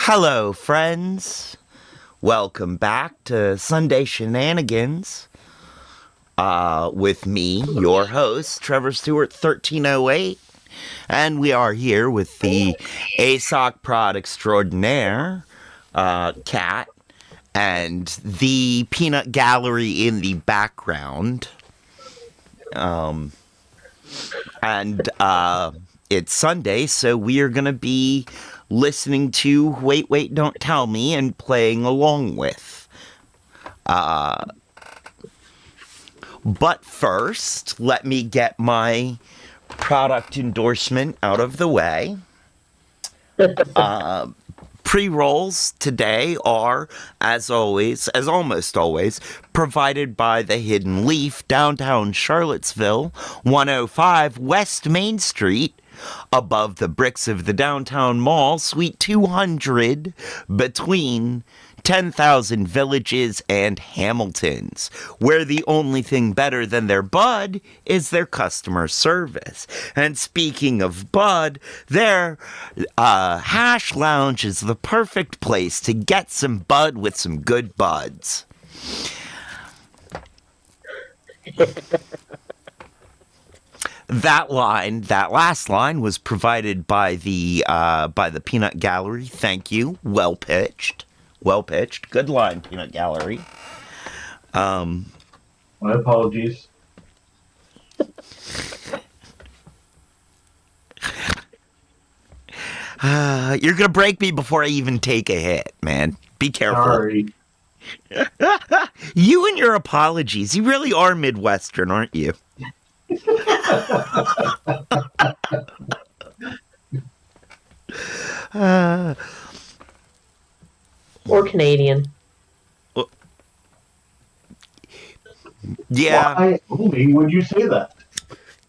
Hello, friends. Welcome back to Sunday Shenanigans. With me, your host, Trevor Stewart, 1308. And we are here with the Asoc Prod Extraordinaire, Cat, and the Peanut Gallery in the background. And it's Sunday, so we are going to be listening to Wait, Wait, Don't Tell Me and playing along with. But first, let me get my product endorsement out of the way. Pre-rolls today are, as almost always, provided by the Hidden Leaf, downtown Charlottesville, 105 West Main Street, above the bricks of the downtown mall, Suite 200, between 10,000 Villages and Hamiltons, where the only thing better than their bud is their customer service. And speaking of bud, their Hash Lounge is the perfect place to get some bud with some good buds. That last line was provided by the Peanut Gallery. Thank you. Well pitched. Good line, Peanut Gallery. My apologies. You're gonna break me before I even take a hit, man. Be careful. Sorry. You and your apologies. You really are Midwestern, aren't you? Or Canadian. Yeah. Why only would you say that?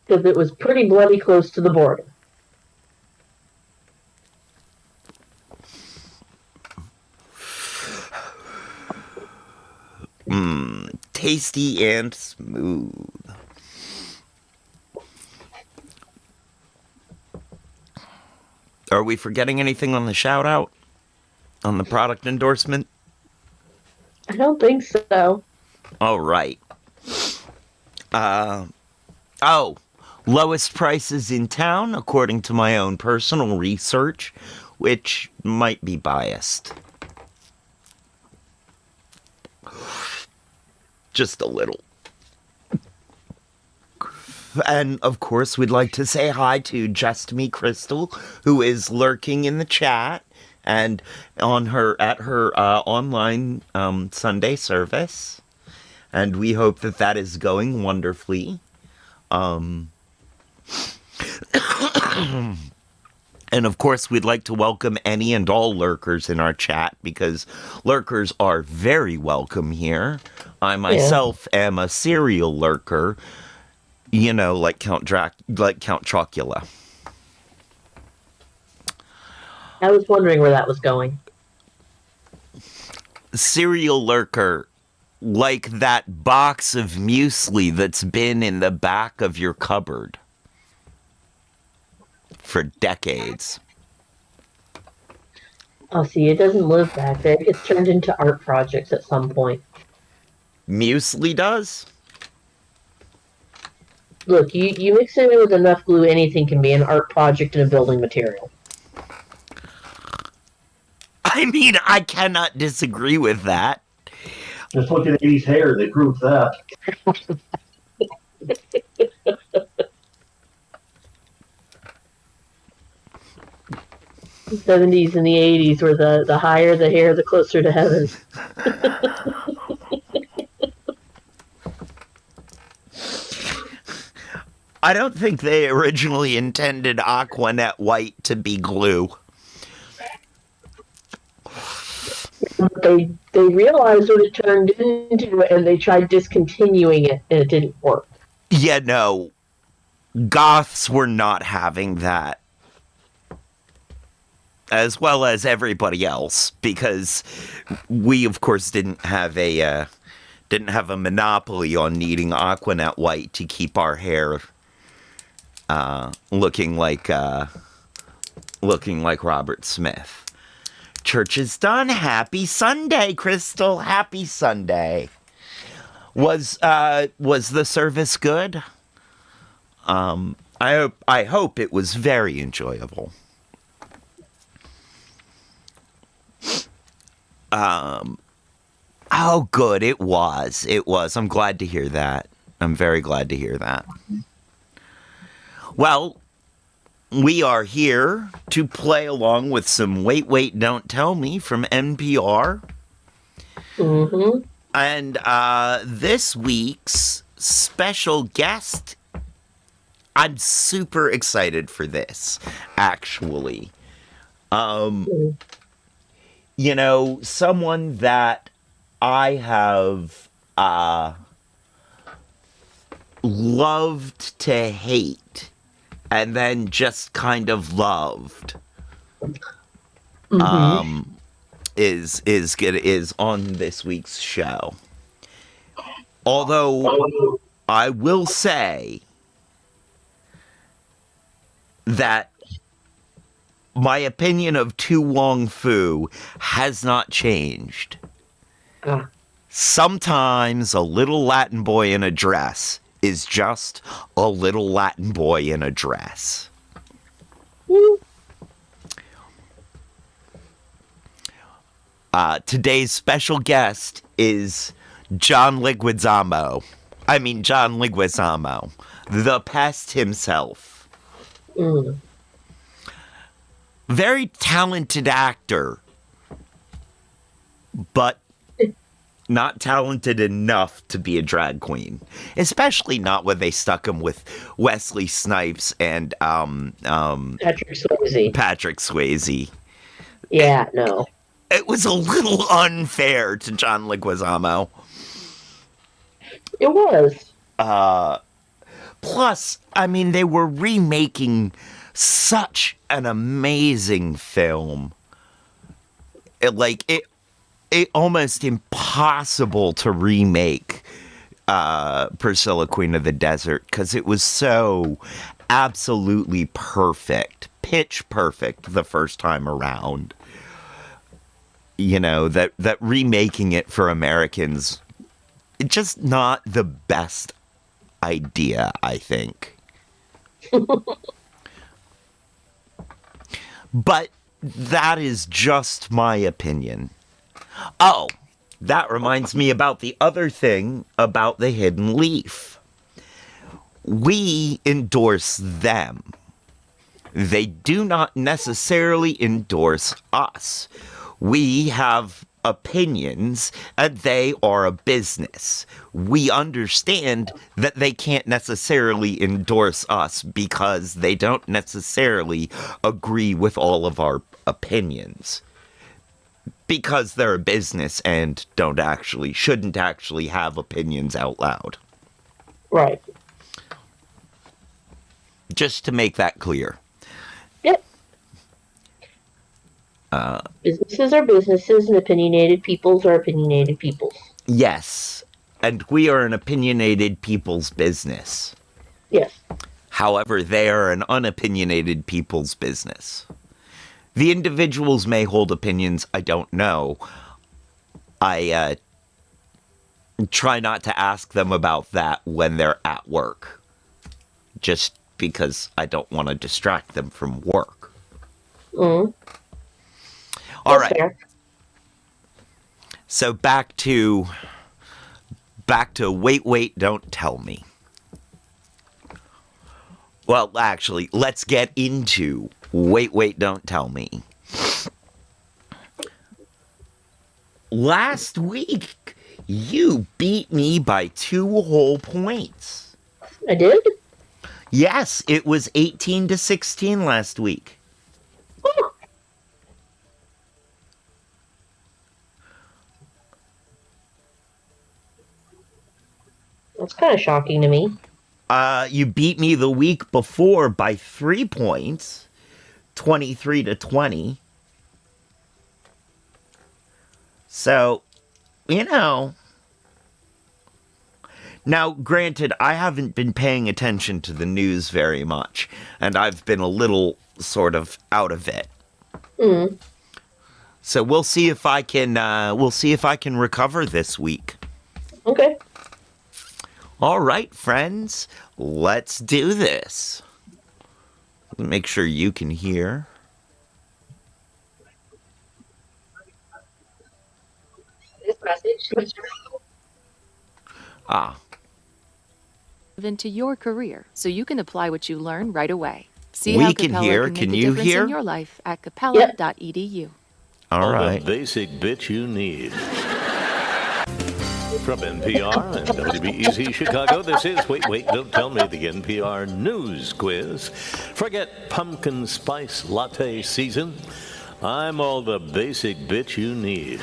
Because it was pretty bloody close to the border. Tasty and smooth. Are we forgetting anything on the shout out? On the product endorsement? I don't think so. All right. Lowest prices in town, according to my own personal research, which might be biased. Just a little. And, of course, we'd like to say hi to Just Me Crystal, who is lurking in the chat and at her online Sunday service. And we hope that is going wonderfully. And, of course, we'd like to welcome any and all lurkers in our chat, because lurkers are very welcome here. I myself am a serial lurker. You know, like Count Chocula. I was wondering where that was going. Serial lurker, like that box of muesli that's been in the back of your cupboard for decades. Oh, see, it doesn't live back there. It gets turned into art projects at some point. Muesli does? Look, you mix it in with enough glue, anything can be an art project and a building material. I mean, I cannot disagree with that. Just look at 80s hair, they proved that. The 70s and the 80s were the higher the hair, the closer to heaven. I don't think they originally intended Aquanet White to be glue. They realized what it turned into, and they tried discontinuing it, and it didn't work. Yeah, no. Goths were not having that. As well as everybody else, because we, of course, didn't have a monopoly on needing Aquanet White to keep our hair looking like Robert Smith. church is done. Happy Sunday, Crystal. Happy Sunday. Was the service good? I hope it was very enjoyable. Oh, good. It was. It was. I'm glad to hear that. I'm very glad to hear that. Well, we are here to play along with some Wait, Wait, Don't Tell Me from NPR. Mm-hmm. And this week's special guest, I'm super excited for this, actually. You know, someone that I have loved to hate and then just kind of loved is on this week's show. Although I will say that my opinion of Tu Wong Fu has not changed. Sometimes a little Latin boy in a dress is just a little Latin boy in a dress. Today's special guest is John Leguizamo, the pest himself. Very talented actor, but not talented enough to be a drag queen. Especially not when they stuck him with Wesley Snipes and Patrick Swayze. Yeah, no. It was a little unfair to John Leguizamo. It was. Plus, I mean, they were remaking such an amazing film. It almost impossible to remake Priscilla, Queen of the Desert, because it was so absolutely perfect, pitch perfect the first time around. You know, that remaking it for Americans, it's just not the best idea, I think. But that is just my opinion. Oh, that reminds me about the other thing about the Hidden Leaf. We endorse them. They do not necessarily endorse us. We have opinions, and they are a business. We understand that they can't necessarily endorse us because they don't necessarily agree with all of our opinions. Because they're a business and shouldn't actually have opinions out loud. Right. Just to make that clear. Yep. Businesses are businesses, and opinionated peoples are opinionated peoples. Yes. And we are an opinionated people's business. Yes. However, they are an unopinionated people's business. The individuals may hold opinions, I don't know. I try not to ask them about that when they're at work. Just because I don't want to distract them from work. All right. Fair. So back to Wait, Wait, Don't Tell Me. Well, actually, let's get into Wait, Wait, Don't Tell Me. Last week, you beat me by 2 whole points. I did? Yes, it was 18-16 last week. Oh. That's kind of shocking to me. You beat me the week before by 3 points, 23-20. So, you know. Now, granted, I haven't been paying attention to the news very much, and I've been a little sort of out of it. So we'll see if I can recover this week. Okay. All right, friends, let's do this. Make sure you can hear. This message. Into your career so you can apply what you learn right away. See We how can Capella hear. can Can make a you difference hear? in your life at capella.edu. All right. The basic bit you need. From NPR and WBEZ Chicago, this is, wait, don't tell me, the NPR News Quiz. Forget pumpkin spice latte season. I'm all the basic bit you need.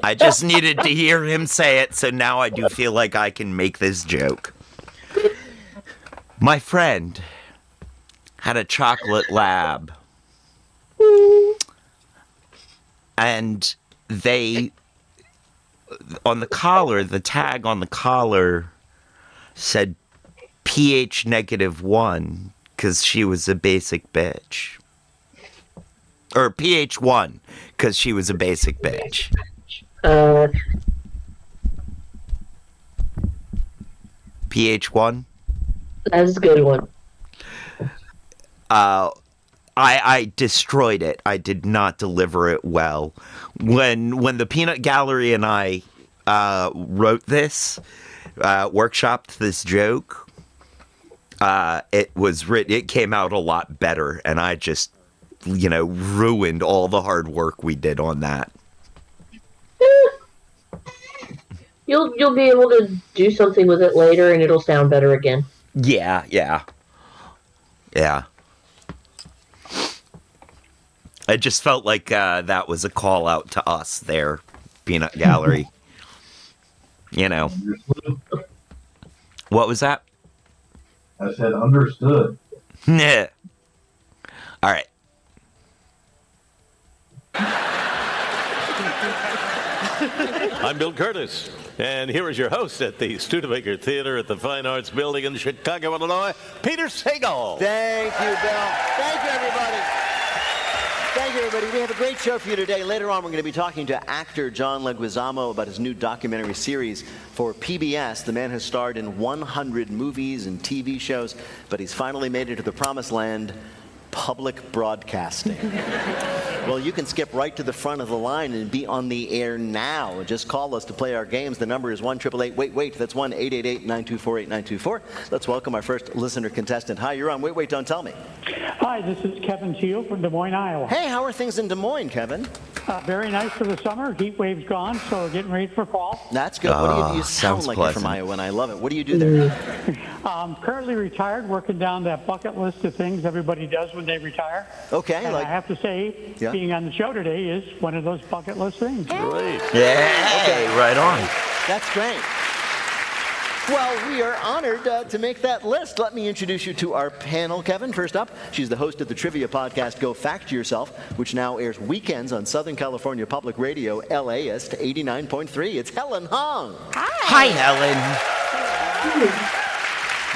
I just needed to hear him say it, so now I do feel like I can make this joke. My friend had a chocolate lab. And they, on the collar, the tag on the collar said pH -1 because she was a basic bitch. Or pH 1 because she was a basic bitch. pH 1? That's a good one. I destroyed it. I did not deliver it well. When the Peanut Gallery and I wrote this, workshopped this joke, it came out a lot better, and I just, ruined all the hard work we did on that. You'll be able to do something with it later, and it'll sound better again. Yeah. I just felt like that was a call out to us there, Peanut Gallery. What was that? I said understood. Yeah. All right. I'm Bill Curtis, and here is your host at the Studebaker Theater at the Fine Arts Building in Chicago, Illinois, Peter Sagal. Thank you, Bill. Thank you, everybody. Thank you, everybody. We have a great show for you today. Later on, we're going to be talking to actor John Leguizamo about his new documentary series for PBS. The man has starred in 100 movies and TV shows, but he's finally made it to the promised land, public broadcasting. Well, you can skip right to the front of the line and be on the air now. Just call us to play our games. The number is 1-888-WAIT-WAIT. That's 1-888-924-8924. Let's welcome our first listener contestant. Hi, you're on Wait, Wait, Don't Tell Me. Hi, this is Kevin Teal from Des Moines, Iowa. Hey, how are things in Des Moines, Kevin? Very nice for the summer. Heat wave's gone, so we're getting ready for fall. That's good. What do you sound sounds like you're from pleasant. Iowa, and I love it. What do you do there? Currently retired, working down that bucket list of things everybody does when they retire. Okay, And like I have to say, Yeah. being on the show today is one of those bucket list things. Great. Yeah. Right on. that's great. Well, we are honored to make that list. Let me introduce you to our panel, Kevin. First up, she's the host of the trivia podcast Go Fact Yourself, which now airs weekends on Southern California Public Radio, LAist 89.3. It's Helen Hong. Hi, Helen.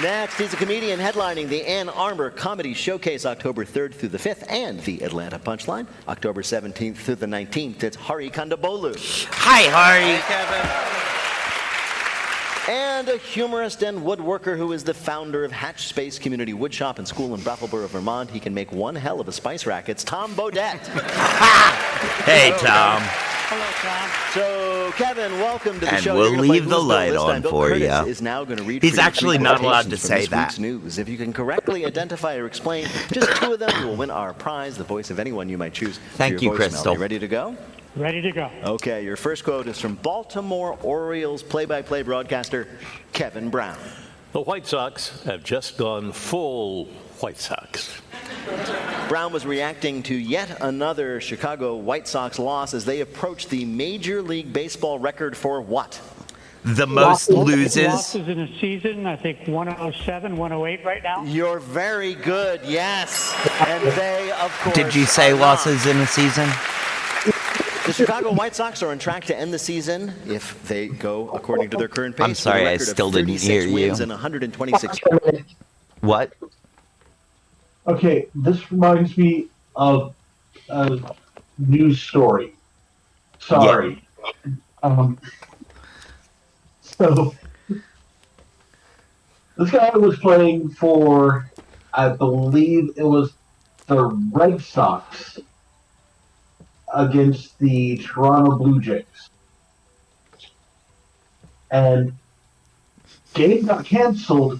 Next, he's a comedian headlining the Ann Arbor Comedy Showcase October 3rd through the 5th and the Atlanta Punchline October 17th through the 19th. It's Hari Kondabolu. Hi, Hari. And a humorist and woodworker who is the founder of Hatch Space Community Woodshop and School in Brattleboro, Vermont. He can make one hell of a spice rack. It's Tom Bodette. Hey, Tom. Hello, Tom. So, Kevin, welcome to the And show. we'll You're gonna play leave the Who's Bill light this on time. Bill for Curtis ya. is now going to read He's for you actually three not allowed to quotations from say this that. week's news. If you can correctly identify or explain just two of them, you will win our prize, the voice of anyone you might choose. for Thank your you, voicemail. Crystal. You ready to go? Ready to go. Okay, your first quote is from Baltimore Orioles play-by-play broadcaster Kevin Brown. The White Sox have just gone full White Sox. Brown was reacting to yet another Chicago White Sox loss as they approach the Major League Baseball record for what? The most loses. Losses in a season, I think 107, 108 right now. You're very good, yes. And they, of course, Did you say are not. losses in a season? The Chicago White Sox are on track to end the season if they go according to their current pace. I'm sorry, with a I record of still didn't 36 hear you. wins and 126. What? Okay, this reminds me of a news story. Sorry. Um, so this guy was playing for, I believe it was the Red Sox against the Toronto Blue Jays. And game got canceled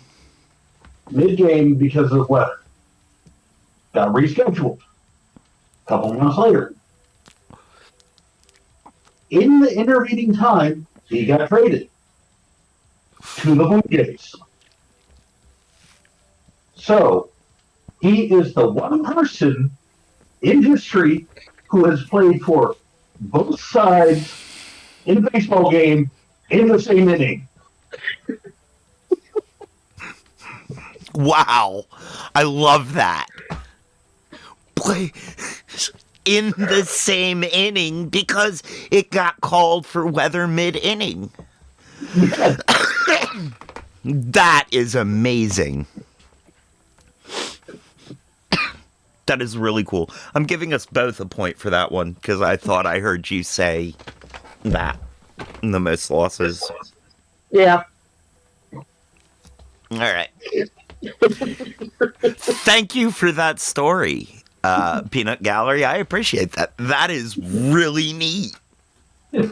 mid-game because of weather. Got rescheduled a couple months later. In the intervening time, he got traded to the Blue Jays. So he is the one person in history who has played for both sides in a baseball game in the same inning. Wow. I love that. Play in the same inning because it got called for weather mid-inning. That is amazing. That is really cool. I'm giving us both a point for that one because I thought I heard you say that. The most losses. Yeah. All right. Thank you for that story, Peanut Gallery. I appreciate that. That is really neat. Not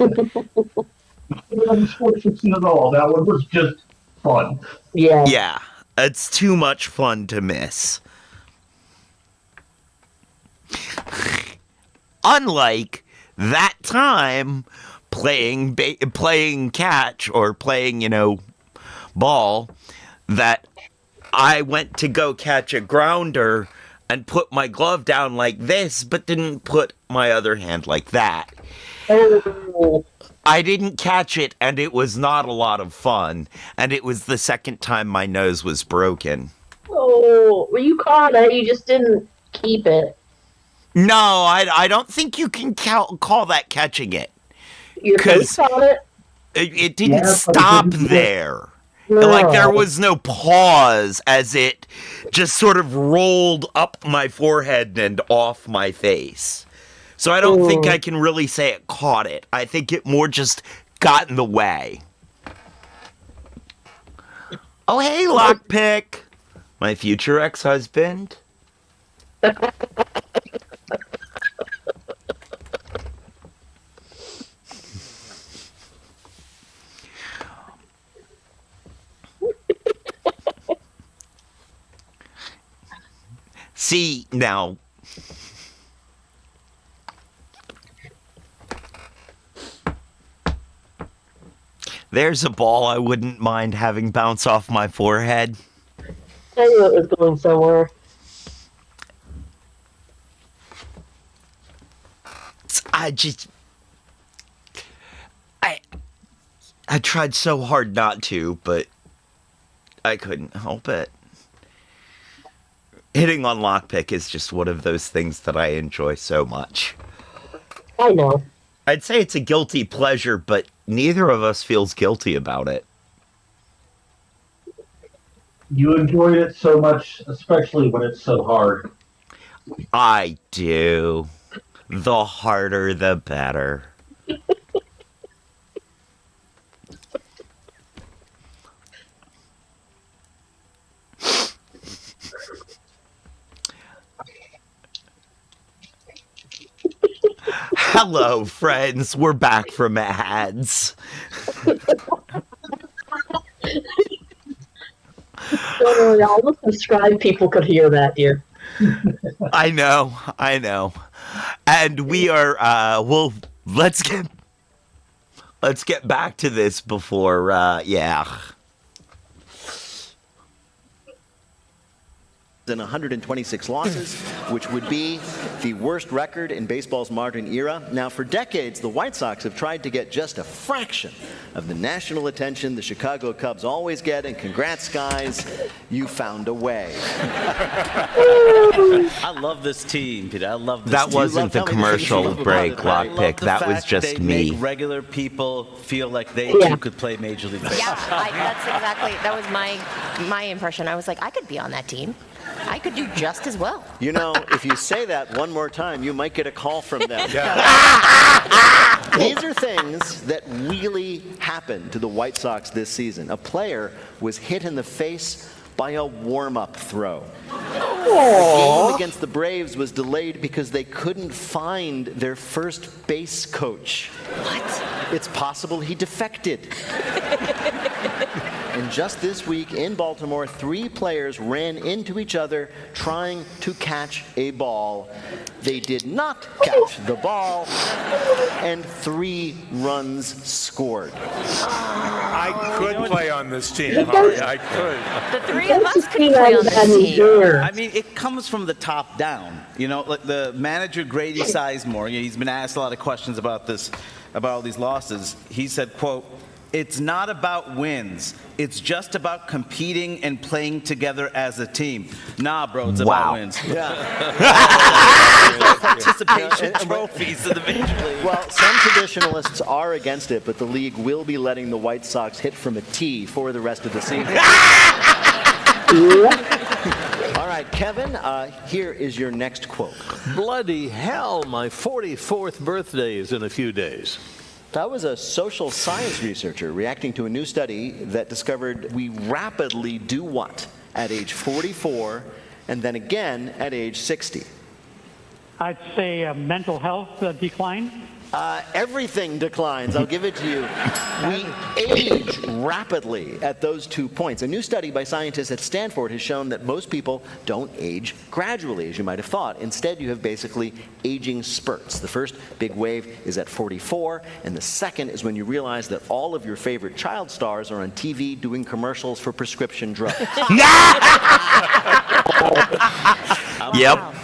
sports fiction at all. That one was just fun. Yeah. Yeah, it's too much fun to miss. Unlike that time playing catch or playing, ball, that I went to go catch a grounder and put my glove down like this, but didn't put my other hand like that. Oh, I didn't catch it, and it was not a lot of fun. And it was the second time my nose was broken. well, you caught it. You just didn't keep it. No, I don't think you can call that catching it. Your face caught it. It didn't Yeah, but it stop didn't- there. No. Like, there was no pause as it just sort of rolled up my forehead and off my face. So I don't think I can really say it caught it. I think it more just got in the way. Oh, hey, Lockpick. My future ex-husband. See, now, there's a ball I wouldn't mind having bounce off my forehead. I knew it was going somewhere. I tried so hard not to, but I couldn't help it. Hitting on lockpick is just one of those things that I enjoy so much. I know. I'd say it's a guilty pleasure, but neither of us feels guilty about it. You enjoyed it so much, especially when it's so hard. I do. The harder, the better. Hello, friends. We're back from ads. Don't worry, all the subscribed people could hear that, dear. I know. And we are, let's get back to this before, And 126 losses, which would be the worst record in baseball's modern era. Now, for decades, the White Sox have tried to get just a fraction of the national attention the Chicago Cubs always get, and congrats, guys, you found a way. I love this team, Peter. I love this That team. wasn't the commercial break, I love Lockpick. the That was fact just they me. make regular people feel like they Yeah. too could play Major League Baseball. Yeah, that was my impression. I was like, I could be on that team. I could do just as well. You know, if you say that one more time, you might get a call from them. These are things that really happened to the White Sox this season. A player was hit in the face by a warm-up throw. The game against the Braves was delayed because they couldn't find their first base coach. What? It's possible he defected. And just this week in Baltimore, 3 players ran into each other trying to catch a ball. They did not catch the ball, and 3 runs scored. I could play on this team, Harry. I could. The 3 of us could play on this team. I mean, it comes from the top down. You know, like the manager, Grady Sizemore, he's been asked a lot of questions about this, about all these losses. He said, quote, "It's not about wins. It's just about competing and playing together as a team." Nah, bro, it's about wins. Participation trophies in the Major League. Well, some traditionalists are against it, but the league will be letting the White Sox hit from a tee for the rest of the season. All right, Kevin, here is your next quote. Bloody hell, my 44th birthday is in a few days. That was a social science researcher reacting to a new study that discovered we rapidly do what at age 44 and then again at age 60? I'd say mental health decline. Everything declines. I'll give it to you. We age rapidly at those 2 points. A new study by scientists at Stanford has shown that most people don't age gradually, as you might have thought. Instead, you have basically aging spurts. The first big wave is at 44, and the second is when you realize that all of your favorite child stars are on TV doing commercials for prescription drugs.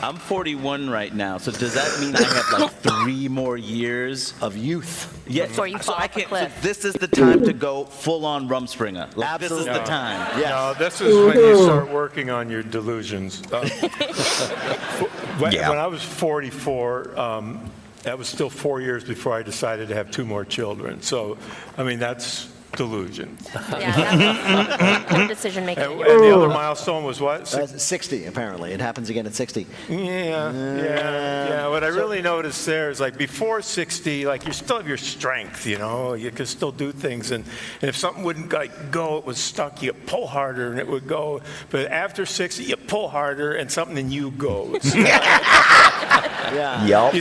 I'm 41 right now, so does that mean I have like 3 more years of youth? Yeah, Before you fall off a cliff. So this is the time to go full on Rumspringa. Like, this is the time. Yes. No, this is when you start working on your delusions. When I was 44, that was still 4 years before I decided to have 2 more children. So, I mean, that's delusion. Yeah, poor decision making. And the other milestone was what? 60, apparently. It happens again at 60. Yeah. What I really noticed there is, like, before 60, like, you still have your strength, you know? You can still do things. And if something wouldn't, like, go, it was stuck, you pull harder and it would go. But after 60, you pull harder and something in you goes. You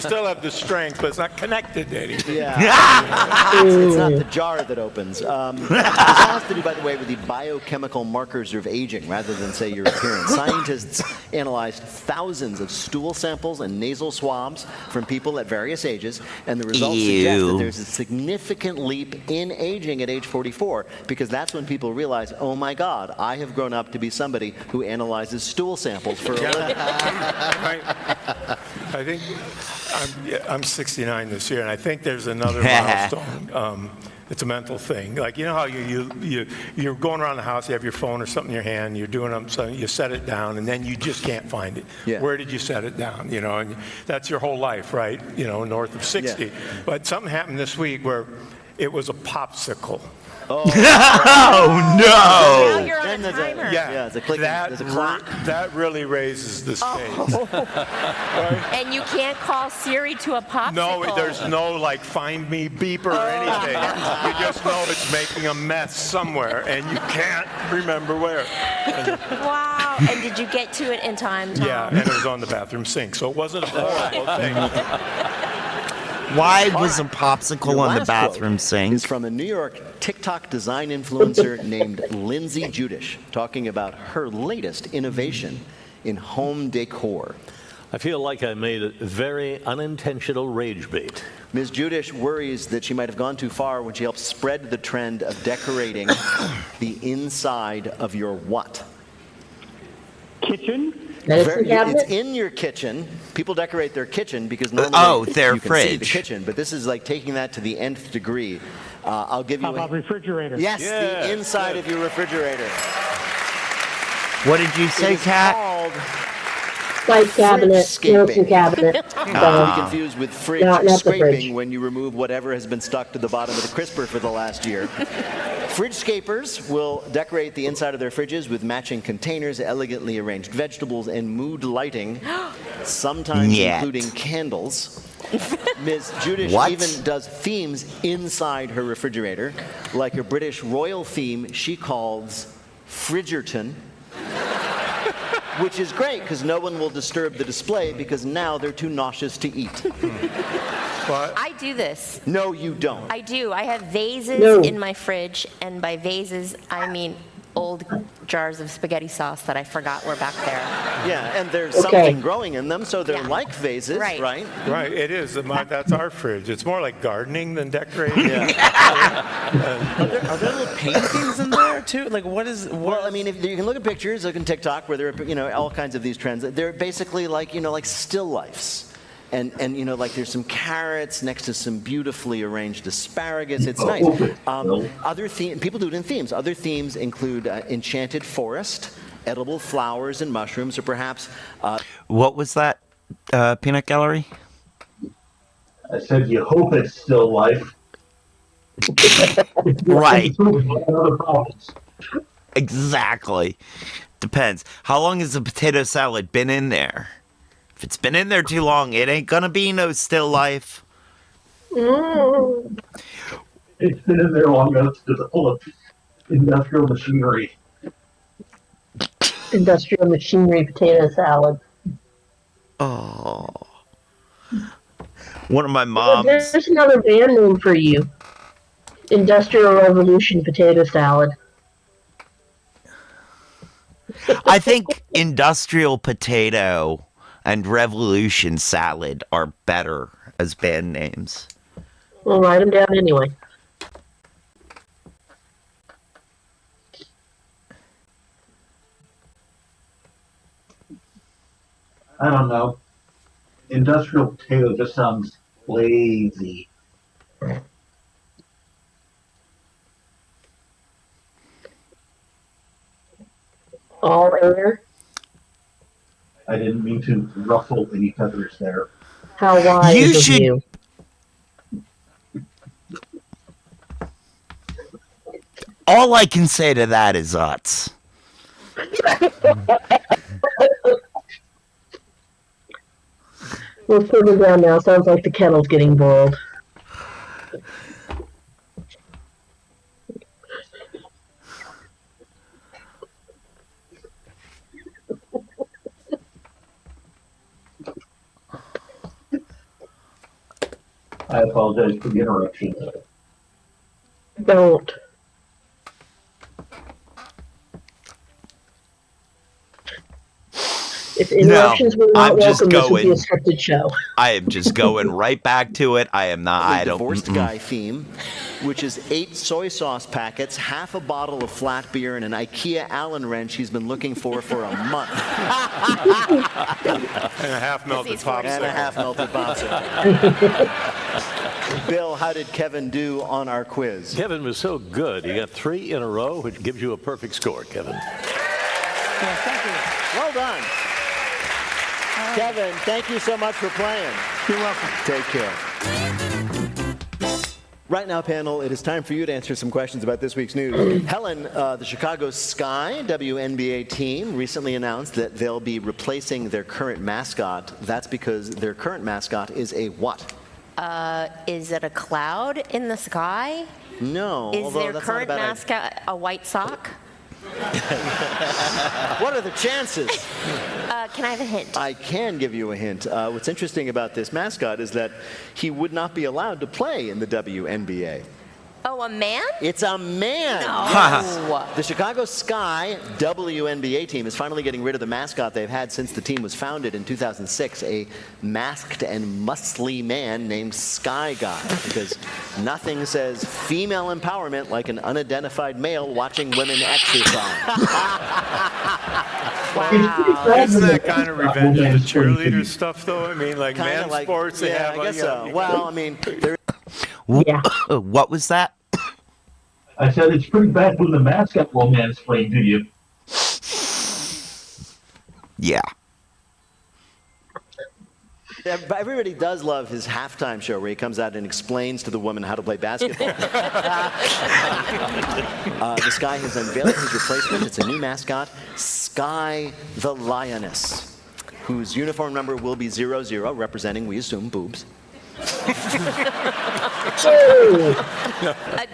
still have the strength, but it's not connected to anything. It's not the jar that opens. This all has to do, by the way, with the biochemical markers of aging rather than, say, your appearance. Scientists analyzed thousands of stool samples and nasal swabs from people at various ages, and the results suggest that there's a significant leap in aging at age 44, because that's when people realize, oh my God, I have grown up to be somebody who analyzes stool samples for a living. I think I'm 69 this year, and I think there's another milestone. It's a mental thing. Like, you know how you're going around the house, you have your phone or something in your hand, you're doing something, you set it down, and then you just can't find it. Where did you set it down? You know, and that's your whole life, right? You know, north of 60. But something happened this week where it was a popsicle. No! Now you're on a timer. It's a click. There's a clock. That really raises the stakes. And you can't call Siri to a popsicle. No, there's no, like, find me beeper or anything. You just know it's making a mess somewhere, and you can't remember where. Wow. And did you get to it in time, Tom? Yeah, and it was on the bathroom sink, so it wasn't a horrible thing. Why was a popsicle on the bathroom sink? It's from a New York TikTok design influencer named Lindsay Judish, talking about her latest innovation in home decor. I feel like I made a very unintentional rage bait. Ms. Judish worries that she might have gone too far when she helped spread the trend of decorating the inside of your what? Kitchen. It's in your kitchen. People decorate their kitchen because normally their you can fridge. see the kitchen, but this is like taking that to the nth degree. I'll give you How about refrigerator? Yes, the inside of your refrigerator. What did you say, Kat? Spice cabinet, medicine Fridge-scaping. cabinet. Not to be confused with fridge Not the scraping fridge. when you remove whatever has been stuck to the bottom of the crisper for the last year. Fridge scapers will decorate the inside of their fridges with matching containers, elegantly arranged vegetables, and mood lighting, sometimes including candles. Ms. Judish even does themes inside her refrigerator, like a British royal theme she calls Fridgerton. Which is great because no one will disturb the display because now they're too nauseous to eat. I do this. No, you don't. I do. I have vases in my fridge, and by vases, I mean old jars of spaghetti sauce that I forgot were back there. Yeah, and there's something growing in them, so they're like vases, right? Right, it is. That's our fridge. It's more like gardening than decorating. Are there little paintings in there too? Like Well, I mean, if you can look at pictures, look on TikTok where there are, all kinds of these trends. They're basically like, like still lifes. And like there's some carrots next to some beautifully arranged asparagus. It's nice. People do it in themes. Other themes include enchanted forest, edible flowers and mushrooms, or perhaps. What was that, Peanut Gallery? I said you hope it's still life. Right. Exactly. Depends. How long has the potato salad been in there? If it's been in there too long, it ain't gonna be no still life. It's been in there long enough to develop industrial machinery. Industrial machinery potato salad. Oh. One of my moms. There's another band name for you. Industrial Revolution potato salad. I think industrial potato and revolution salad are better as band names. We'll write them down anyway. I don't know. Industrial potato just sounds lazy. All air. I didn't mean to ruffle any feathers there. How wise of you. All I can say to that is Utz. We're putting it down now. Sounds like the kettle's getting boiled. I apologize for the interruption. Don't. If interruptions were not welcome, this would be a scripted show. I am just going right back to it. I am not. I don't. Divorced guy theme, which is 8 soy sauce packets, half a bottle of flat beer, and an IKEA Allen wrench he's been looking for a month. And a half melted popsicle. Bill, how did Kevin do on our quiz? Kevin was so good. He got 3 in a row, which gives you a perfect score, Kevin. Yeah, thank you. Well done. Kevin, thank you so much for playing. You're welcome. Take care. Right now, panel, it is time for you to answer some questions about this week's news. Helen, the Chicago Sky WNBA team recently announced that they'll be replacing their current mascot. That's because their current mascot is a what? Is it a cloud in the sky? No. Is their current mascot a white sock? What are the chances? Can I have a hint? I can give you a hint. What's interesting about this mascot is that he would not be allowed to play in the WNBA. Oh, a man? It's a man. No. Yes. The Chicago Sky WNBA team is finally getting rid of the mascot they've had since the team was founded in 2006, a masked and muscly man named Sky Guy, because nothing says female empowerment like an unidentified male watching women exercise. Wow. Isn't that kind of revenge of the cheerleader stuff, though? I mean, like Kinda men's like, sports, they yeah, have I guess so. Well, I mean, there Yeah. What was that? I said it's pretty bad when the mascot will mansplain to you. Yeah. Everybody does love his halftime show where he comes out and explains to the woman how to play basketball. This guy has unveiled his replacement. It's a new mascot, Sky the Lioness, whose uniform number will be 00, representing, we assume, boobs.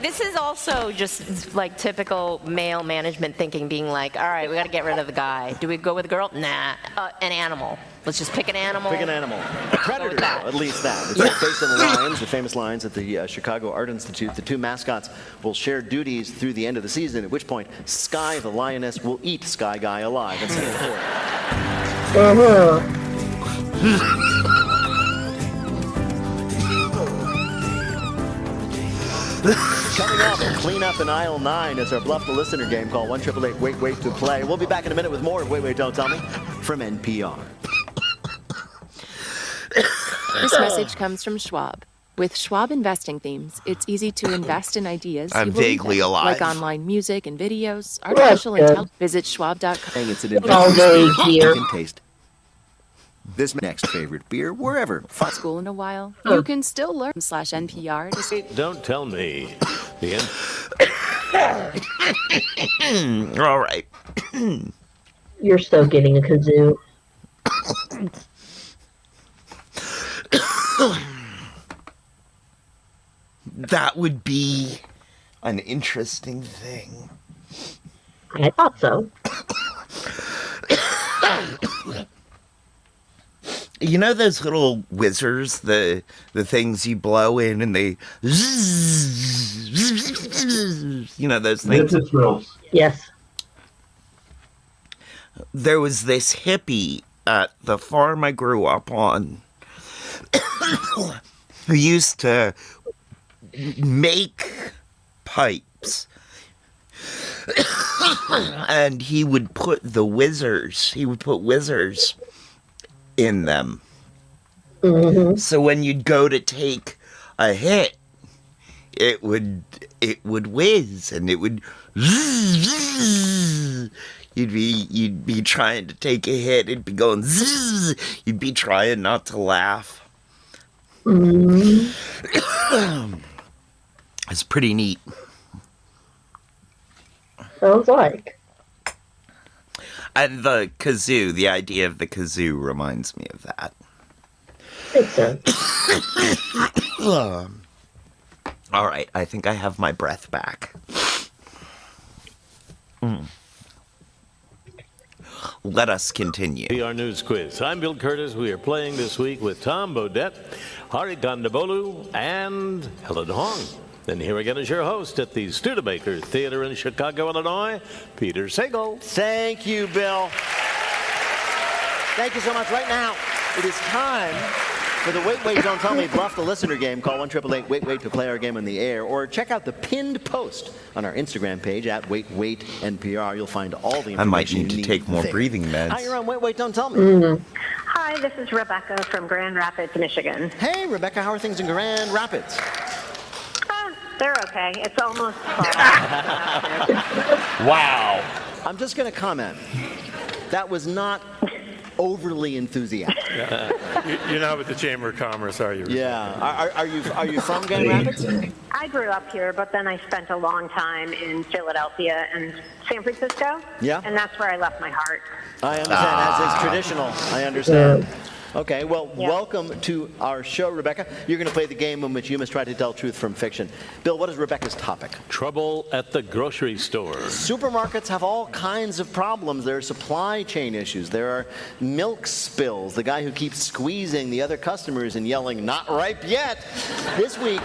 This is also just like typical male management thinking, being like, all right, we got to get rid of the guy. Do we go with a girl? Nah, an animal. Let's just pick an animal. Pick an animal. A predator, though, at least that. It's based on the lions, the famous lions at the Chicago Art Institute. The two mascots will share duties through the end of the season, at which point Sky the Lioness will eat Sky Guy alive. That's Coming up, clean up in aisle 9 is our Bluff the Listener game called 1-888-WAIT-WAIT to play. We'll be back in a minute with more of Wait, Wait, Don't Tell Me from NPR. This message comes from Schwab. With Schwab investing themes, it's easy to invest in ideas I'm you believe vaguely in, alive. like online music and videos, artificial intelligence. Visit schwab.com. It's an All day here. You can taste this next favorite beer wherever. School in a while. You can still learn /NPR to see. Don't tell me. All right. You're still getting a kazoo. That would be an interesting thing. I thought so. You know those little whizzers, the things you blow in and they you know those things? Yes. There was this hippie at the farm I grew up on who used to make pipes. And he would put whizzers in them. Mm-hmm. So when you'd go to take a hit, it would whiz and it would you'd be trying to take a hit, it'd be going zzz, you'd be trying not to laugh. Mm-hmm. It's pretty neat. Sounds like. And the kazoo, the idea of the kazoo reminds me of that. Makes sense. All right, I think I have my breath back. Let us continue. NPR News Quiz. I'm Bill Curtis. We are playing this week with Tom Bodette, Hari Kondabolu, and Helen Hong. And here again is your host at the Studebaker Theater in Chicago, Illinois, Peter Sagal. Thank you, Bill. Thank you so much. Right now, it is time for the Wait, Wait, Don't Tell Me Bluff the Listener game. Call 1-888-WAIT-WAIT to play our game on the air, or check out the pinned post on our Instagram page at WaitWaitNPR. You'll find all the information I might need you to take more there. breathing meds. Hi, you're on Wait, Wait, Don't Tell Me. Mm-hmm. Hi, this is Rebecca from Grand Rapids, Michigan. Hey, Rebecca, how are things in Grand Rapids? They're okay. It's almost fall. Wow. I'm just going to comment. That was not overly enthusiastic. Yeah. You're not with the Chamber of Commerce, are you? Yeah. Are you from Grand Rapids? I grew up here, but then I spent a long time in Philadelphia and San Francisco. Yeah. And that's where I left my heart. I understand. As is traditional. I understand. Okay, well, welcome to our show, Rebecca. You're going to play the game in which you must try to tell truth from fiction. Bill, what is Rebecca's topic? Trouble at the grocery store. Supermarkets have all kinds of problems. There are supply chain issues. There are milk spills. The guy who keeps squeezing the other customers and yelling, "Not ripe yet." This week,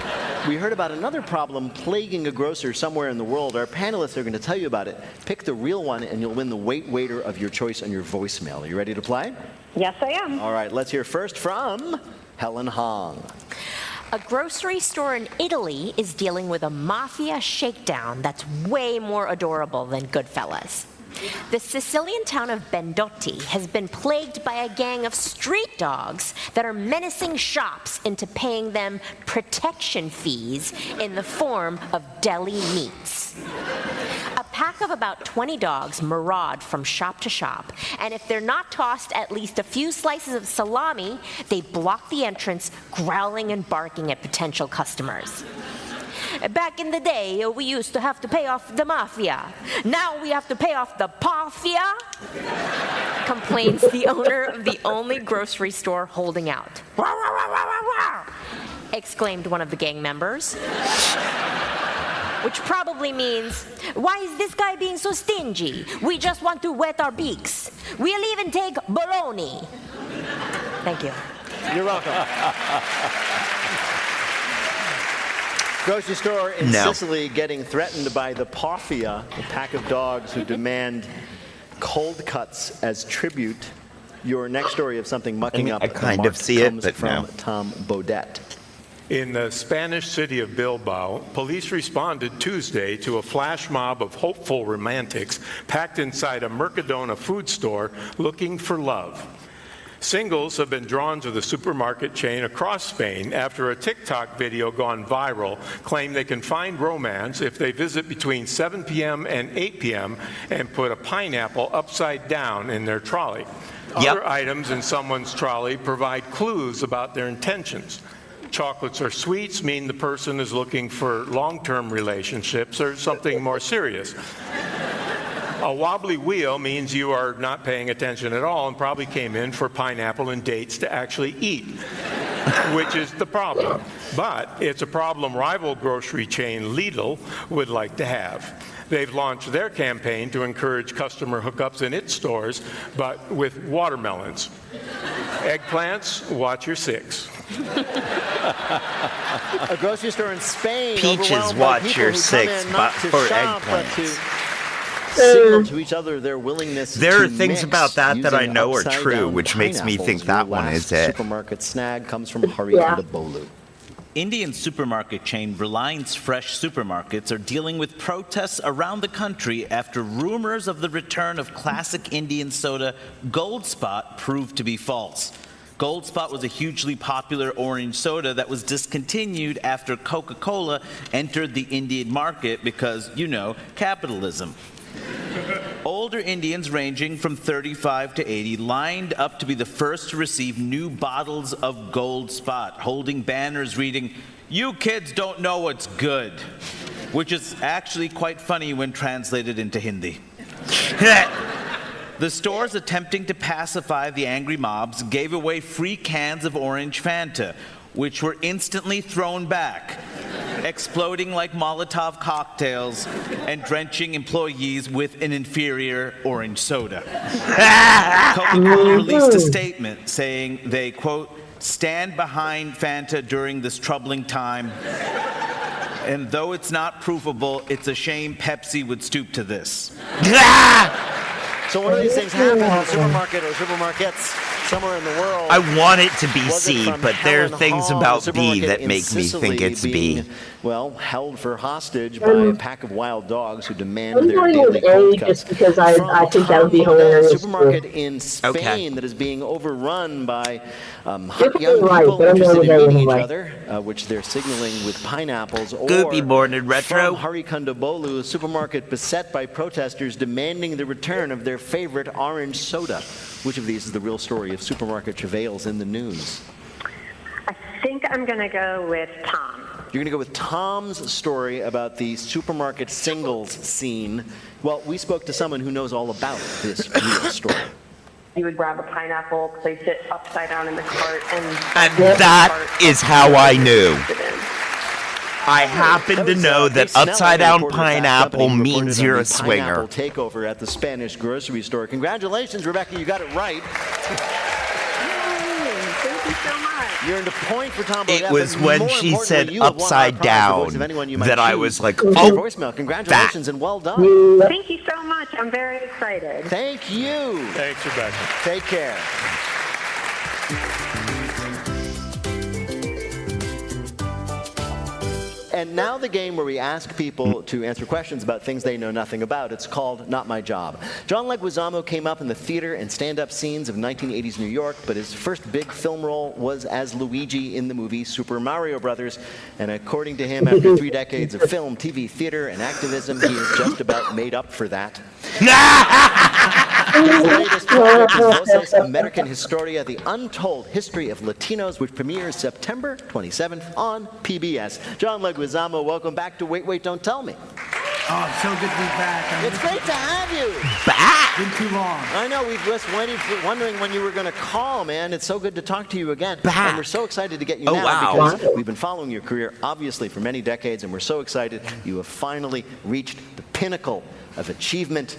we heard about another problem plaguing a grocer somewhere in the world. Our panelists are going to tell you about it. Pick the real one, and you'll win the Wait Waiter of your choice on your voicemail. Are you ready to play? Yes, I am. All right, let's hear first from Helen Hong. A grocery store in Italy is dealing with a mafia shakedown that's way more adorable than Goodfellas. The Sicilian town of Bendotti has been plagued by a gang of street dogs that are menacing shops into paying them protection fees in the form of deli meats. A pack of about 20 dogs maraud from shop to shop, and if they're not tossed at least a few slices of salami, they block the entrance, growling and barking at potential customers. Back in the day, we used to have to pay off the mafia. Now we have to pay off the pafia, complains the owner of the only grocery store holding out. Wah, wah, wah, wah, wah, wah, exclaimed one of the gang members. Which probably means, why is this guy being so stingy? We just want to wet our beaks. We'll even take bologna. Thank you. You're welcome. Grocery store in Sicily getting threatened by the Pafia, a pack of dogs who demand cold cuts as tribute. Your next story of something mucking up. I kind of see it, but from no. Tom Bodette. In the Spanish city of Bilbao, police responded Tuesday to a flash mob of hopeful romantics packed inside a Mercadona food store looking for love. Singles have been drawn to the supermarket chain across Spain after a TikTok video gone viral claimed they can find romance if they visit between 7 p.m. and 8 p.m. and put a pineapple upside down in their trolley. Other items in someone's trolley provide clues about their intentions. Chocolates or sweets mean the person is looking for long-term relationships or something more serious. A wobbly wheel means you are not paying attention at all and probably came in for pineapple and dates to actually eat, which is the problem. But it's a problem rival grocery chain Lidl would like to have. They've launched their campaign to encourage customer hookups in its stores, but with watermelons. Eggplants, watch your six. A grocery store in Spain. Peaches, watch your six, but for eggplants. Signal to each other their willingness there are to things mix about that that I know are upside true, down which makes me think pineapples. that Your one last is it. Supermarket snag comes from Hari Kondabolu. Indian supermarket chain Reliance Fresh Supermarkets are dealing with protests around the country after rumors of the return of classic Indian soda Gold Spot proved to be false. Gold Spot was a hugely popular orange soda that was discontinued after Coca-Cola entered the Indian market because, you know, capitalism. Older Indians ranging from 35 to 80 lined up to be the first to receive new bottles of Gold Spot, holding banners reading, "You kids don't know what's good," which is actually quite funny when translated into Hindi. The stores attempting to pacify the angry mobs gave away free cans of orange Fanta, which were instantly thrown back, exploding like Molotov cocktails and drenching employees with an inferior orange soda. Coca-Cola released a statement saying they, quote, stand behind Fanta during this troubling time, and though it's not provable, it's a shame Pepsi would stoop to this. So one of these things happened in a supermarket or supermarkets somewhere in the world. I want it to be C, from but there are Helen things Hall, about the B supermarket that in make me Sicily think it's being, B. Well, held for hostage by a pack of wild dogs who demand I'm their going daily with cold A cuts. just because I think that would be From hilarious. a supermarket in Spain Okay. that is being overrun by young You're people right, but I'm interested going in with meeting each right. other, which they're signaling with pineapples. Good morning, Retro. From Hari Kondabolu, a supermarket beset by protesters demanding the return of their favorite orange soda. Which of these is the real story of supermarket travails in the news? I think I'm going to go with Tom. You're going to go with Tom's story about the supermarket singles scene. Well, we spoke to someone who knows all about this real story. You would grab a pineapple, place it upside down in the cart, and that is how I knew. I happen to know that upside down pineapple means you're a swinger. Pineapple takeover at the Spanish grocery store. Congratulations, Rebecca, you got it right. Thank you so much. You earned a point for Tom It Bodette, was but when more she importantly, said you have won upside our prize, the voice down of anyone you might that I choose was like, for your oh, voicemail. Congratulations and well done. Thank you so much. I'm very excited. Thank you. Thanks, Rebecca. Take care. And And now the game where we ask people to answer questions about things they know nothing about. It's called Not My Job. John Leguizamo came up in the theater and stand-up scenes of 1980s New York, but his first big film role was as Luigi in the movie Super Mario Brothers. And according to him, after 3 decades of film, TV, theater, and activism, he is just about made up for that. His latest project is Voces American Historia, the untold history of Latinos, which premieres September 27th on PBS. John Leguizamo, welcome back to Wait, Wait, Don't Tell Me. Oh, it's so good to be back. It's great to have you. Back? Been too long. I know, we've just wondering when you were going to call, man. It's so good to talk to you again. Back. And we're so excited to get you Oh, now wow. because we've been following your career, obviously, for many decades, and we're so excited you have finally reached the pinnacle of achievement,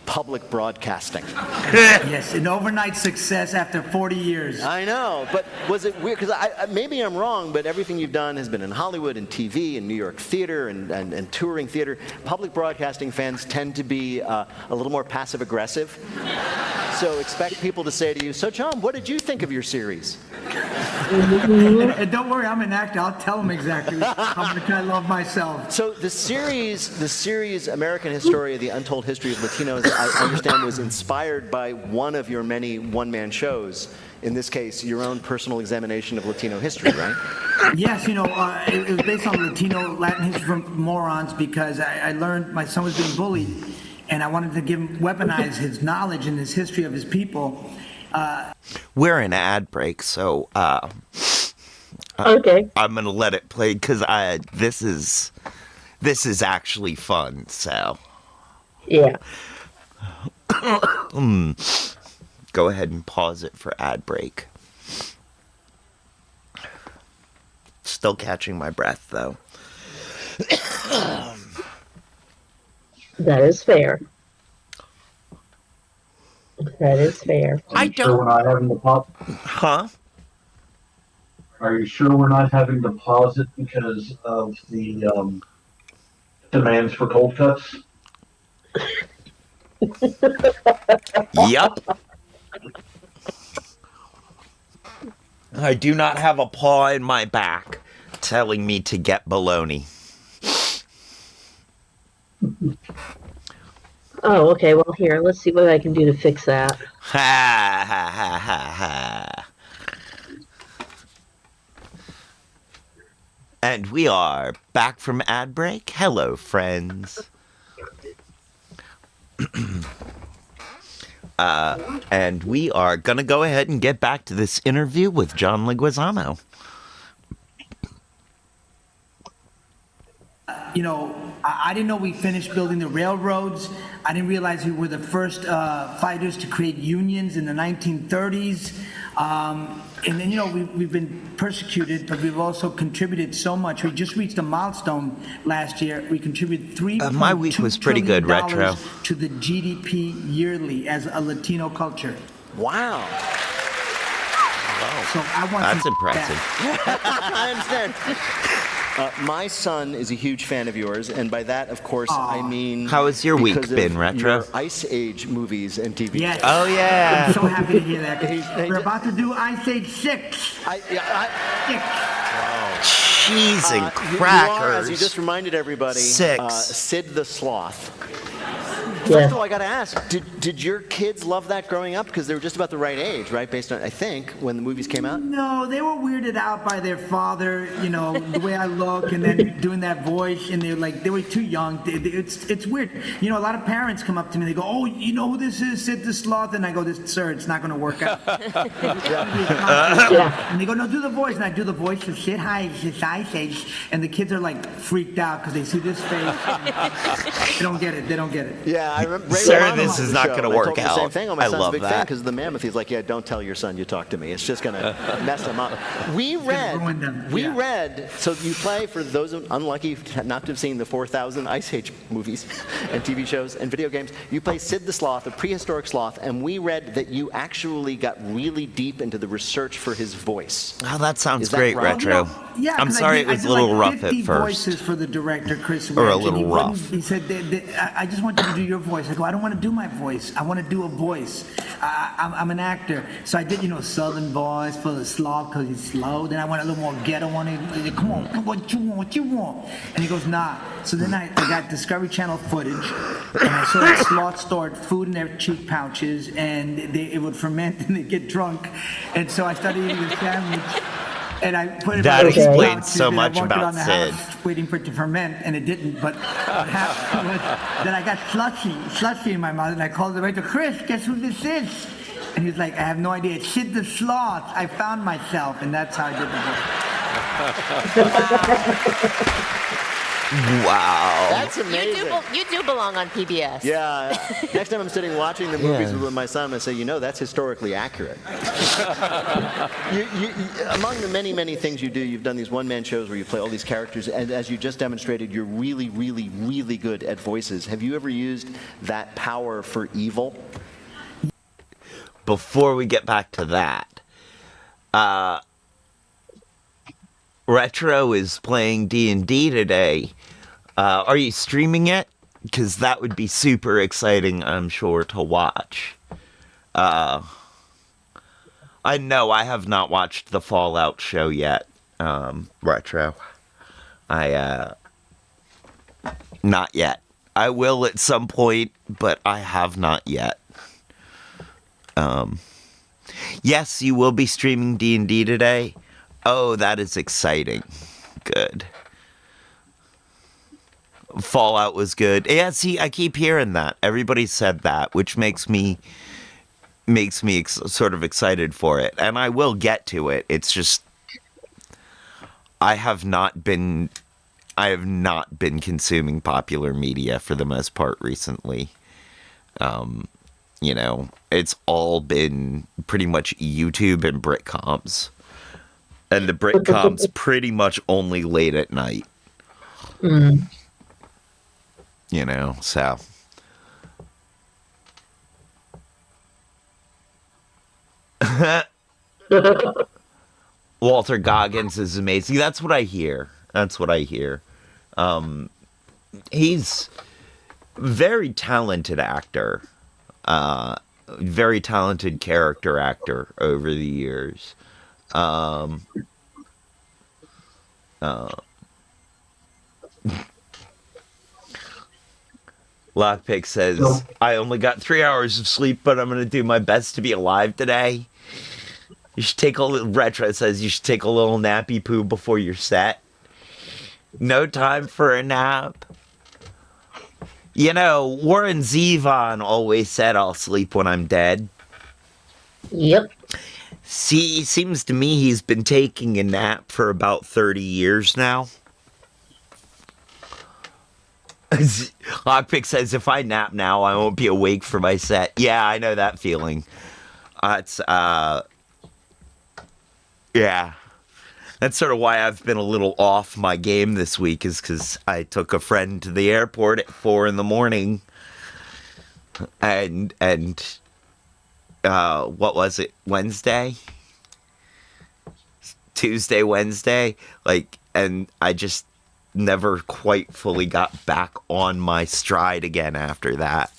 public broadcasting. Yes, an overnight success after 40 years. I know, but was it weird? Because maybe I'm wrong, but everything you've done has been in Hollywood and TV and New York theater and touring theater. Public broadcasting fans tend to be a little more passive-aggressive. So expect people to say to you, so John, what did you think of your series? And don't worry, I'm an actor. I'll tell them exactly how much I love myself. So the series American Historia, the Untold History of Latinos, I understand was inspired by one of your many one-man shows. In this case, your own personal examination of Latino history, right? Yes, it was based on Latino Latin history from morons because I learned my son was being bullied, and I wanted to weaponize his knowledge and his history of his people. We're in an ad break, so Okay. I'm gonna let it play because this is actually fun. So Yeah. Go ahead and pause it for ad break. Still catching my breath though. That is fair. That is fair. I Sure don't. we're not having to pause. Huh? Are you sure we're not having to pause it because of the demands for cold cuts? Yep. I do not have a paw in my back telling me to get baloney. Oh, okay. Well, here, let's see what I can do to fix that. Ha ha ha ha ha. And we are back from ad break. Hello, friends. And we are going to go ahead and get back to this interview with John Leguizamo. I didn't know we finished building the railroads. I didn't realize we were the first fighters to create unions in the 1930s. And then, we've been persecuted, but we've also contributed so much. We just reached a milestone last year. We contributed my week was pretty good, Retro. to the GDP yearly as a Latino culture. Wow. So I want That's some impressive. I understand. My son is a huge fan of yours, and by that, of course, I mean... How has your week because of been, Retro? your Ice Age movies and TV Yes. shows. Oh, yeah. I'm so happy to hear that. We're about to do Ice Age 6. 6. Cheese and You are, as crackers. you just reminded everybody, 6. Sid the Sloth. Yeah. First of all, I got to ask, did your kids love that growing up? Because they were just about the right age, right? Based on, I think, when the movies came out? No, they were weirded out by their father, the way I look and then doing that voice, and they were too young. It's weird. A lot of parents come up to me, they go, oh, you know who this is, Sid the Sloth? And I go, sir, it's not going to work out. Yeah. And they go, no, do the voice. And I do the voice of Sid, hi, it's Ice Age. And the kids are freaked out because they see this face. They don't get it. Yeah, I remember. Ray Sir, Romano this on is the not show, gonna and I work told him the same out. thing. Oh, my I son's love a big fan that. because of the mammoth. He's like, yeah, don't tell your son you talk to me. It's just going to mess him up. We ruin them. read, so you play, for those unlucky not to have seen the 4,000 Ice Age movies and TV shows and video games, you play Sid the Sloth, a prehistoric sloth, and we read that you actually got really deep into the research for his voice. Oh, that sounds Is that great, right? Retro. Yeah, I'm 'cause sorry I it was did a little rough 50 at first. voices for the director, Chris Or a Wedge, and little rough. He said, I just want you to do your voice. I go, I don't want to do my voice. I want to do a voice. I'm an actor. So I did, Southern voice for the slaw because he's slow. Then I went a little more ghetto on it. Come on, what you want? And he goes, nah. So then I got Discovery Channel footage, and I saw that sloths stored food in their cheek pouches, and it would ferment and they'd get drunk. And so I started eating a sandwich. And I put it that in my explains so and much I walked about around the Sid. house waiting for it to ferment, and it didn't. But what happened was that I got slushy in my mouth, and I called the waiter, Chris, guess who this is? And he was like, I have no idea. It's Sid the Sloth. I found myself, and that's how I did the voice. Wow. That's amazing. You do belong on PBS. Yeah. Next time I'm sitting watching the movies with my son, I say, that's historically accurate. Among the many, many things you do, you've done these one-man shows where you play all these characters, and as you just demonstrated, you're really, really, really good at voices. Have you ever used that power for evil? Before we get back to that, Retro is playing D&D today. Are you streaming it? Because that would be super exciting, I'm sure, to watch. I know I have not watched the Fallout show yet, Retro. Not yet. I will at some point, but I have not yet. Yes, you will be streaming D&D today. Oh, that is exciting. Good. Fallout was good. Yeah, see, I keep hearing that. Everybody said that, which makes me sort of excited for it. And I will get to it. It's just I have not been consuming popular media for the most part recently. It's all been pretty much YouTube and Britcoms. And the Britcom's pretty much only late at night. So. Walter Goggins is amazing. That's what I hear. He's very talented actor. Very talented character actor over the years. Lockpick says, I only got 3 hours of sleep, but I'm going to do my best to be alive today. You should take a little, Retro says, you should take a little nappy poo before you're set. No time for a nap. Warren Zevon always said I'll sleep when I'm dead. Yep. See, it seems to me he's been taking a nap for about 30 years now. Lockpick says, if I nap now, I won't be awake for my set. Yeah, I know that feeling. Yeah. That's sort of why I've been a little off my game this week, is because I took a friend to the airport at 4 a.m. And what was it? Tuesday, Wednesday? And I just never quite fully got back on my stride again after that.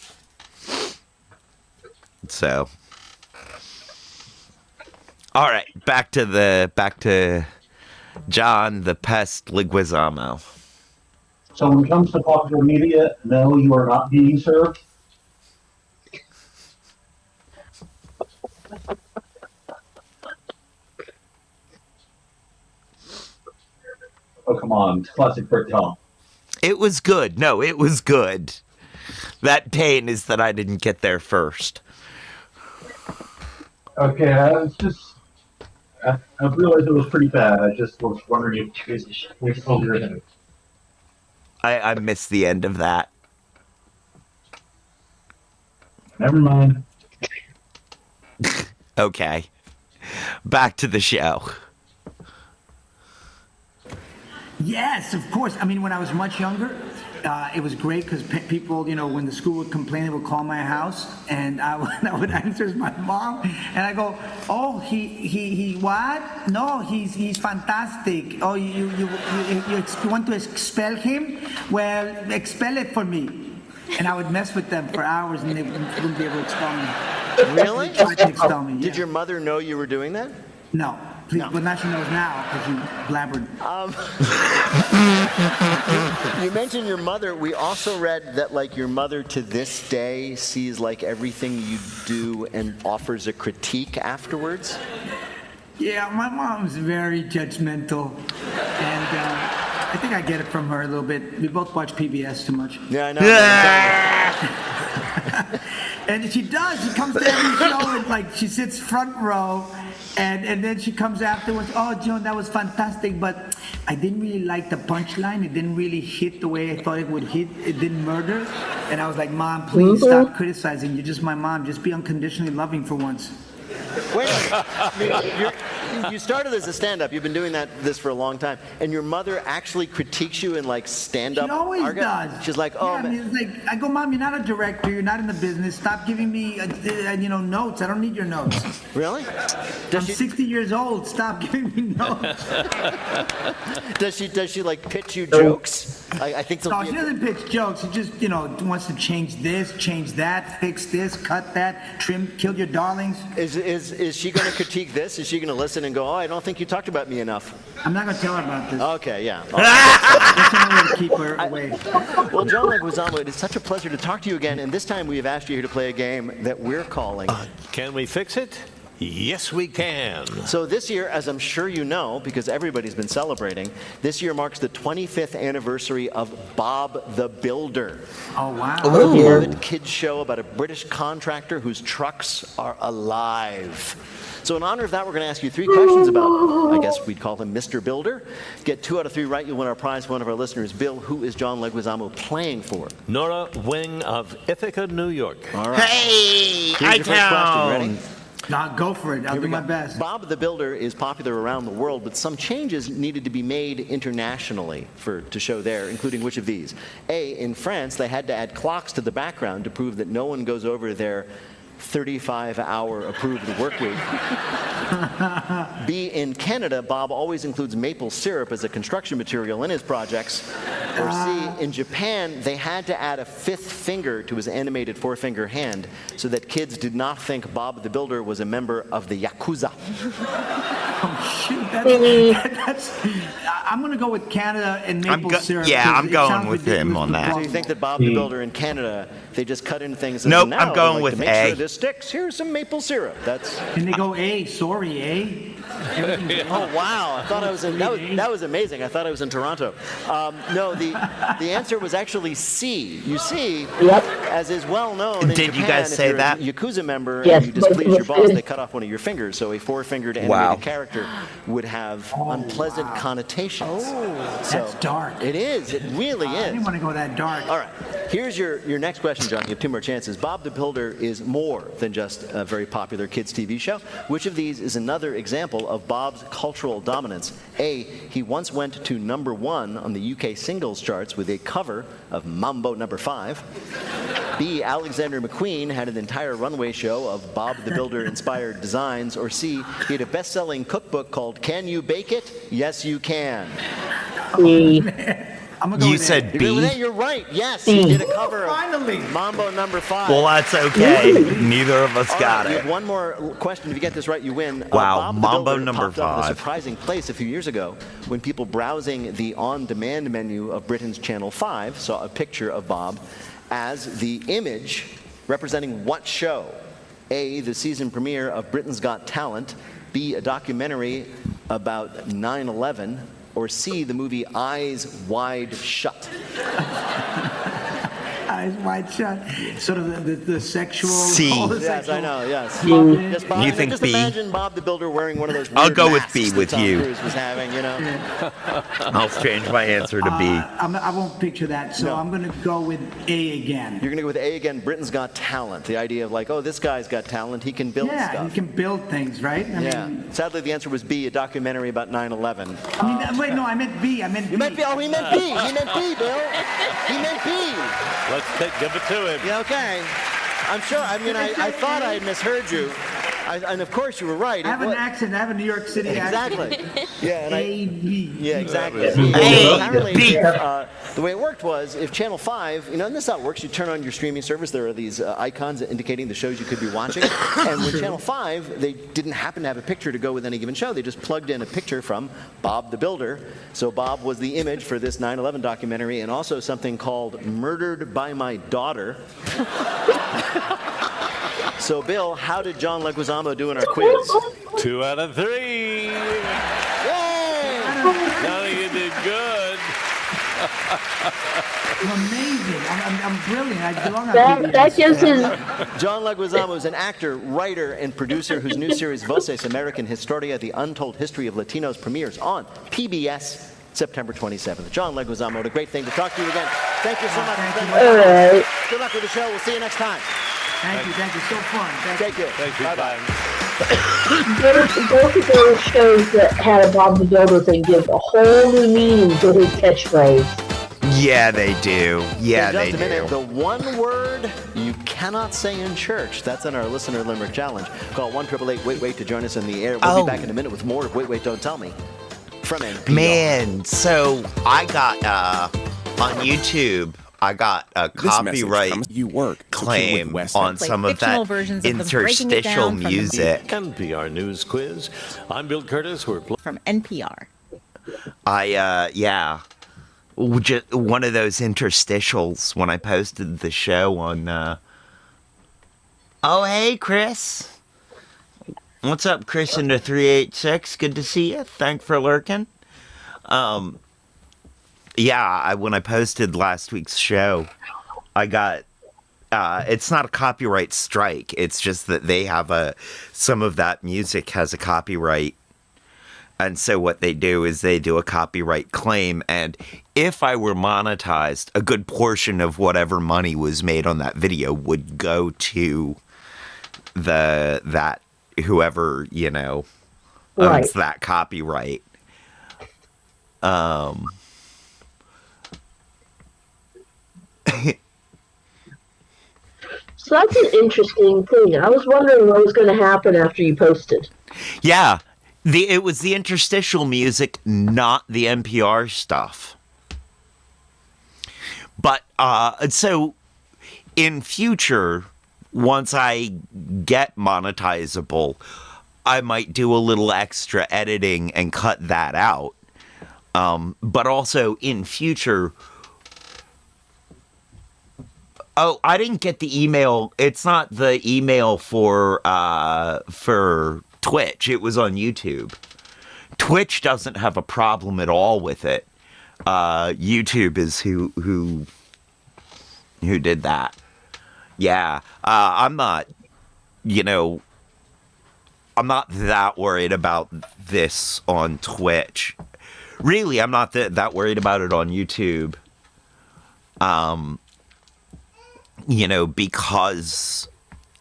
So. All right, back to John the Pest Leguizamo. So when it comes to popular media, no, you are not being served. Oh, come on. It's classic Brit Tom. It was good. No, it was good. That pain is that I didn't get there first. Okay, I realized it was pretty bad. I just was wondering if we still hear him. I missed the end of that. Never mind. Okay. Back to the show. Yes, of course. I mean, when I was much younger, it was great because people, when the school would complain, they would call my house, and I would answer as my mom, and I go, "Oh, he what? No, he's fantastic. Oh, you want to expel him? Well, expel it for me." and I would mess with them for hours, and they wouldn't be able to expel me. Really? They tried to expel me. Did yeah. your mother know you were doing that? No. Please, No. well, now she knows now because you blabbered. You mentioned your mother. We also read that, like, your mother to this day sees, like, everything you do and offers a critique afterwards. Yeah, my mom's very judgmental, and I think I get it from her a little bit. We both watch PBS too much. Yeah, I know. And she does. She comes to every show and, like, she sits front row, and then she comes afterwards. Oh, Joan, that was fantastic, but I didn't really like the punchline. It didn't really hit the way I thought it would hit. It didn't murder. And I was like, Mom, please stop criticizing. You're just my mom. Just be unconditionally loving for once. Wait a minute. You started as a stand-up. You've been doing this for a long time. And your mother actually critiques you in, like, stand-up? She always does. She's like, oh, yeah, I mean, it's like, I go, Mom, you're not a director. You're not in the business. Stop giving me, notes. I don't need your notes. Really? I'm 60 years old. Stop giving me notes. Does she like pitch you jokes? I think so. No, she doesn't pitch jokes. She just, wants to change this, change that, fix this, cut that, trim, kill your darlings. Is she going to critique this? Is she going to listen and go, oh, I don't think you talked about me enough? I'm not going to tell her about this. Okay, yeah. That's another way to keep her away. Well, John Leguizamo, it is such a pleasure to talk to you again, and this time we have asked you here to play a game that we're calling... Can we fix it? Yes, we can. So this year, as I'm sure you know, because everybody's been celebrating, this year marks the 25th anniversary of Bob the Builder. Oh, wow. A beloved kids show about a British contractor whose trucks are alive. So in honor of that, we're going to ask you 3 questions about, I guess we'd call him Mr. Builder. Get 2 out of 3 right, you'll win our prize for one of our listeners. Bill, who is John Leguizamo playing for? Nora Wing of Ithaca, New York. All right. Hey, Here's your first question. Ready? Nah, go for it. I'll do my best. Bob the Builder is popular around the world, but some changes needed to be made internationally to show there, including which of these? A, in France, they had to add clocks to the background to prove that no one goes over their 35-hour approved work week. B, in Canada, Bob always includes maple syrup as a construction material in his projects. Or C, in Japan, they had to add a 5th finger to his animated 4-finger hand so that kids did not think Bob the Builder was a member of the Yakuza. Oh, shoot. I'm going to go with Canada and maple syrup. Yeah, I'm going with him on that. So you think that Bob the Builder in Canada, they just cut in things? Nope, now, I'm going with to make A. sure this sticks, here's some maple syrup. That's. Can they go A? Sorry, A? Oh wow! I thought I was in, that was amazing. I thought I was in Toronto. No, the answer was actually C. You see, as is well known in Did Japan, you guys say if you're that? a Yakuza member Yes, and you displease your but- boss, they cut off one of your fingers. So a 4-fingered animated Wow. character would have unpleasant connotations. So That's dark. it is. It really I is. didn't want to go that dark. All right. Here's your next question, John. You have 2 more chances. Bob the Builder is more than just a very popular kids' TV show. Which of these is another example of Bob's cultural dominance? A, he once went to #1 on the UK singles charts with a cover of Mambo No. 5. B, Alexander McQueen had an entire runway show of Bob the Builder-inspired designs. Or C, he had a best-selling cookbook called Can You Bake It? Yes, You Can. I'm gonna go You with said You're B? You're right. Yes, he did a cover of Finally. Mambo No. 5. Well, that's okay. Neither of us All got right, you it. have one more question. If you get this right, you win. Wow, Bob the Mambo Builder No. popped up in a 5. surprising place a few years ago when people browsing the on-demand menu of Britain's Channel 5 saw a picture of Bob as the image representing what show? A, the season premiere of Britain's Got Talent. B, a documentary about 9/11. Or C, the movie Eyes Wide Shut. Eyes wide shut. Sort of the sexual. C. all the Yes, sexual- I know, yes. Mm. Just Bob, You think just B? imagine Bob the Builder wearing one of those weird I'll go with masks B that with Tom you. Cruise was having, you know? I'll change my answer to B. I won't picture that, so I'm going to go with A again. You're going to go with A again, Britain's Got Talent. The idea of like, oh, this guy's got talent, he can build Yeah, stuff. you can build things, right? Yeah. Sadly, the answer was B, a documentary about 9/11. Wait, no, I meant B. I meant B. You meant B. Oh, he meant B. He meant B, Bill. He meant B. Let's give it to him. Yeah, okay. I'm sure. I mean, I thought I had misheard you. And of course you were right. I have an accent. I have a New York City Exactly. accent. Yeah, and Yeah, exactly. Apparently, the way it worked was if Channel 5, and this is how it works. You turn on your streaming service. There are these icons indicating the shows you could be watching. And when Channel 5, they didn't happen to have a picture to go with any given show. They just plugged in a picture from Bob the Builder. So Bob was the image for this 9/11 documentary, and also something called "Murdered by My Daughter." So, Bill, how did John Leguizamo do in our quiz? 2 out of 3. Yay! Now you did good. I'm amazing. I'm brilliant. I belong on That gives his... John Leguizamo is an actor, writer, and producer whose new series Voces American Historia, The Untold History of Latinos premieres on PBS September 27th. John Leguizamo, what a great thing to talk to you again. Thank you so much. All right. Good luck with the show. We'll see you next time. Thank you. So fun. Thank you. Bye-bye. Both of those shows that had a Bob the Builder thing give a whole new meaning to his catchphrase. Yeah, they do. Yeah, in just a they minute, do. the one word you cannot say in church. That's in our Listener Limerick Challenge. Call 1-888-WAIT-WAIT to join us in the air. We'll be back in a minute with more of Wait, Wait, Don't Tell Me from NPR. Man, so I got, on YouTube, I got a copyright claim on some of that interstitial music. NPR News Quiz. I'm Bill Curtis. We're from NPR. Yeah. Just one of those interstitials when I posted the show on, Oh, hey, Chris. What's up, Chris in the 386? Good to see you. Thanks for lurking. Yeah, when I posted last week's show, I got, it's not a copyright strike. It's just that they have some of that music has a copyright. And so what they do is they do a copyright claim. And if I were monetized, a good portion of whatever money was made on that video would go to whoever, owns that copyright. So that's an interesting thing. I was wondering what was going to happen after you posted. Yeah, it was the interstitial music, not the NPR stuff. But, so, in future, once I get monetizable, I might do a little extra editing and cut that out. But also, in future... Oh, I didn't get the email. It's not the email for Twitch. It was on YouTube. Twitch doesn't have a problem at all with it. YouTube is who did that. Yeah. I'm not that worried about this on Twitch. Really, I'm not that worried about it on YouTube. Because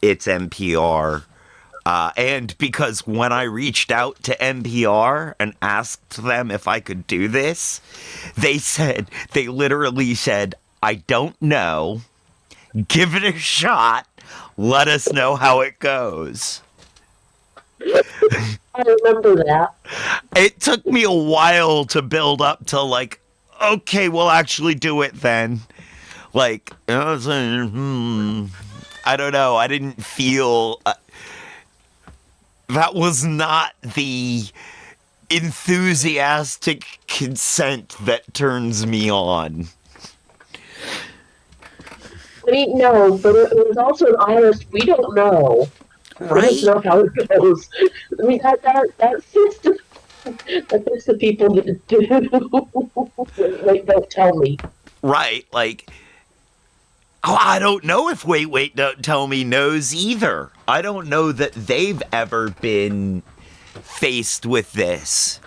it's NPR. And because when I reached out to NPR and asked them if I could do this, they literally said, I don't know. Give it a shot. Let us know how it goes. I remember that. It took me a while to build up to okay, we'll actually do it then. I don't know. I didn't feel... that was not the enthusiastic consent that turns me on. No, but it was also an honest, we don't know. Right? We don't know how it goes. That fits the people that do. Wait, don't tell me. Right, I don't know if Wait, Wait, Don't Tell Me knows either. I don't know that they've ever been faced with this.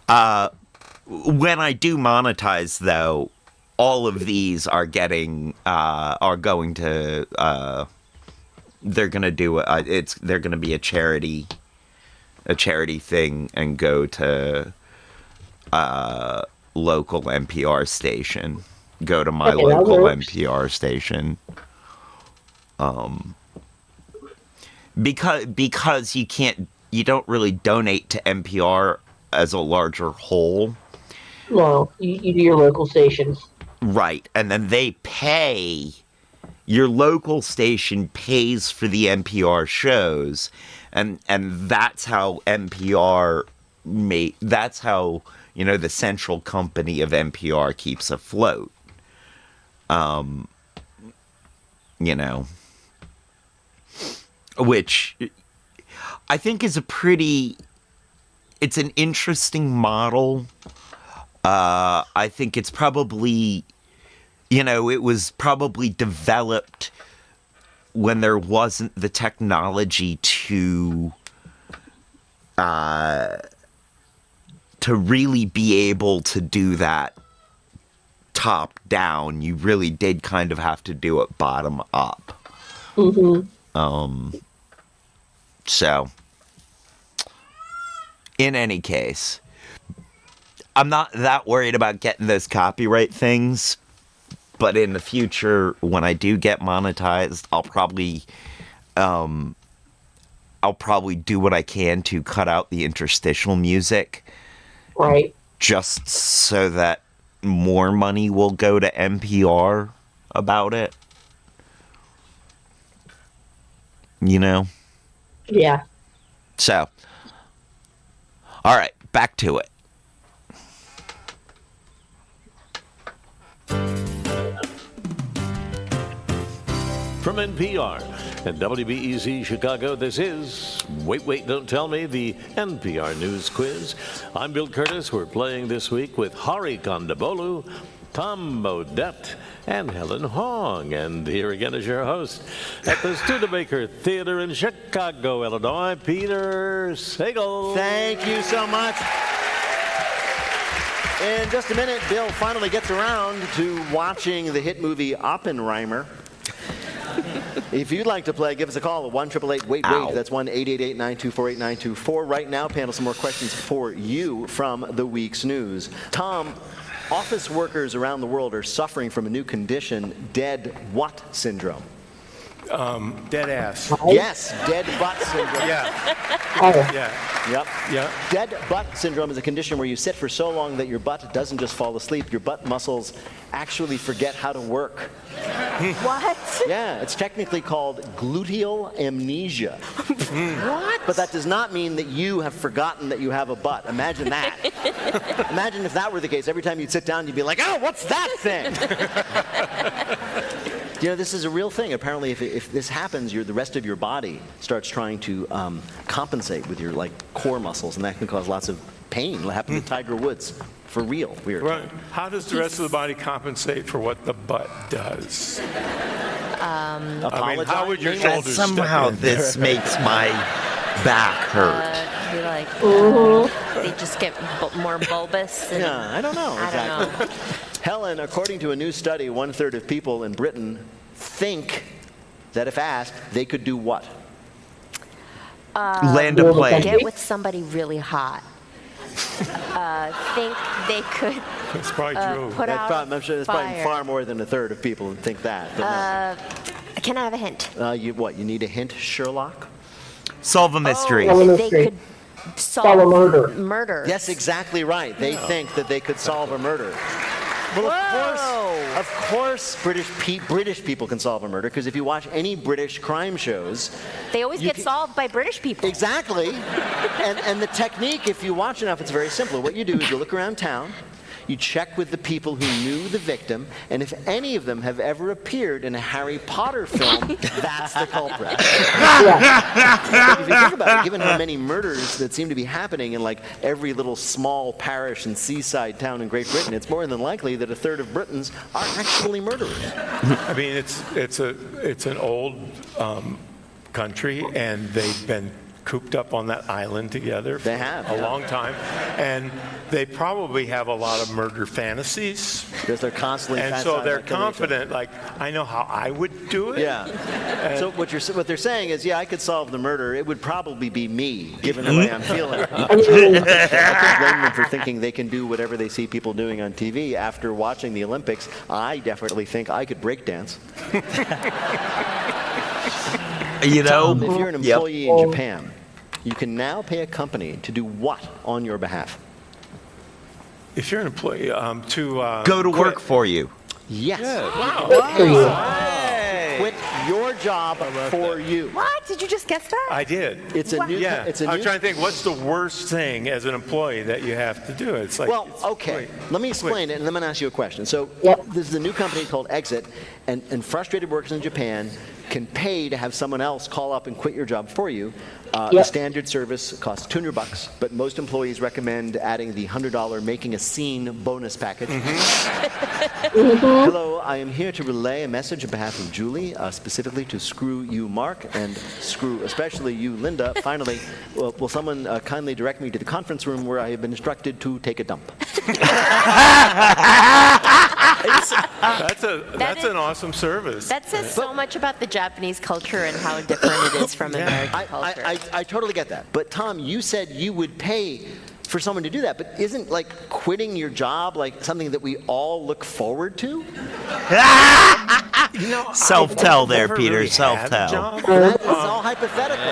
When I do monetize, though, all of these are going to, they're going to do, they're going to be a charity thing and go to, local NPR station. Go to my local NPR station. because you don't really donate to NPR as a larger whole. No, you do your local stations. Right, and then they pay. Your local station pays for the NPR shows, and that's how that's how, the central company of NPR keeps afloat. Which I think is it's an interesting model. I think it's probably, it was probably developed when there wasn't the technology to really be able to do that top down. You really did kind of have to do it bottom up. Mm-hmm. So, in any case, I'm not that worried about getting those copyright things, but in the future, when I do get monetized, I'll probably do what I can to cut out the interstitial music. Right. Just so that more money will go to NPR about it. Yeah. So, all right, back to it. From NPR and WBEZ Chicago, this is Wait, Don't Tell Me, the NPR News Quiz. I'm Bill Curtis. We're playing this week with Hari Kondabolu, Tom Bodette, and Helen Hong. And here again is your host at the Studebaker Theater in Chicago, Illinois, Peter Sagal. Thank you so much. In just a minute, Bill finally gets around to watching the hit movie Oppenheimer. If you'd like to play, give us a call at 1-888-WAIT-WAIT. That's 1-888-924-8924. Right now, panel, some more questions for you from the week's news. Tom, office workers around the world are suffering from a new condition, dead what syndrome? Dead ass. Yes, dead butt syndrome. Yeah. Yep. Yeah. Dead butt syndrome is a condition where you sit for so long that your butt doesn't just fall asleep, your butt muscles actually forget how to work. What? Yeah, it's technically called gluteal amnesia. What? But that does not mean that you have forgotten that you have a butt. Imagine that. Imagine if that were the case. Every time you'd sit down, you'd be like, oh, what's that thing? This is a real thing. Apparently, if this happens, the rest of your body starts trying to compensate with your core muscles, and that can cause lots of pain. It happened to Tiger Woods. For real. Weird. Right. How does the rest of the body compensate for what the butt does? Apologize. How would your shoulders Somehow step in this makes my back hurt. They just get more bulbous. And Yeah, I don't know. I don't know. Helen, according to a new study, 1/3 of people in Britain think that if asked, they could do what? Land a plane. Get with somebody really hot. Think they could It's probably true. put out I'm sure there's probably fire. far more than 1/3 of people who think that. But Can I have a hint? no. You need a hint, Sherlock? Solve a mystery. They could solve a murder. Murder. Yes, exactly right. They think that they could solve a murder. Well, of course, British people can solve a murder, because if you watch any British crime shows, They always get solved by British people. exactly. and the technique, if you watch enough, it's very simple. What you do is you look around town, you check with the people who knew the victim, and if any of them have ever appeared in a Harry Potter film, that's the culprit. But if you think about it, given how many murders that seem to be happening in every little small parish and seaside town in Great Britain, it's more than likely that 1/3 of Britons are actually murderers. I mean, it's an old country, and they've been cooped up on that island together for a long time, and they probably have a lot of murder fantasies. Because they're constantly and so they're confident, I know how I would do it. Yeah. So what they're saying is, I could solve the murder. It would probably be me, given the way I'm feeling. I don't blame them for thinking they can do whatever they see people doing on TV. After watching the Olympics, I definitely think I could break dance. You know? Tom, if you're an employee in Japan, you can now pay a company to do what on your behalf? If you're an employee, to Go to quit. work for you. Yes. Hey. Quit your job for you. What? Did you just guess that? I did. It's a new. Yeah. It's a I'm new. trying to think, what's the worst thing as an employee that you have to do? It's like. Well, okay. Let me explain it, and then I'm going to ask you a question. So, this is a new company called Exit, and frustrated workers in Japan can pay to have someone else call up and quit your job for you. The standard service costs $200, but most employees recommend adding the $100 making a scene bonus package. Hello, I am here to relay a message on behalf of Julie, specifically to screw you, Mark, and screw especially you, Linda. Finally, will someone kindly direct me to the conference room where I have been instructed to take a dump? That's an awesome service. That says so much about the Japanese culture and how different it is from American culture. I totally get that. But Tom, you said you would pay for someone to do that, but isn't like quitting your job like something that we all look forward to? Self-tell there, Peter. Really Self-tell. It's all hypothetical.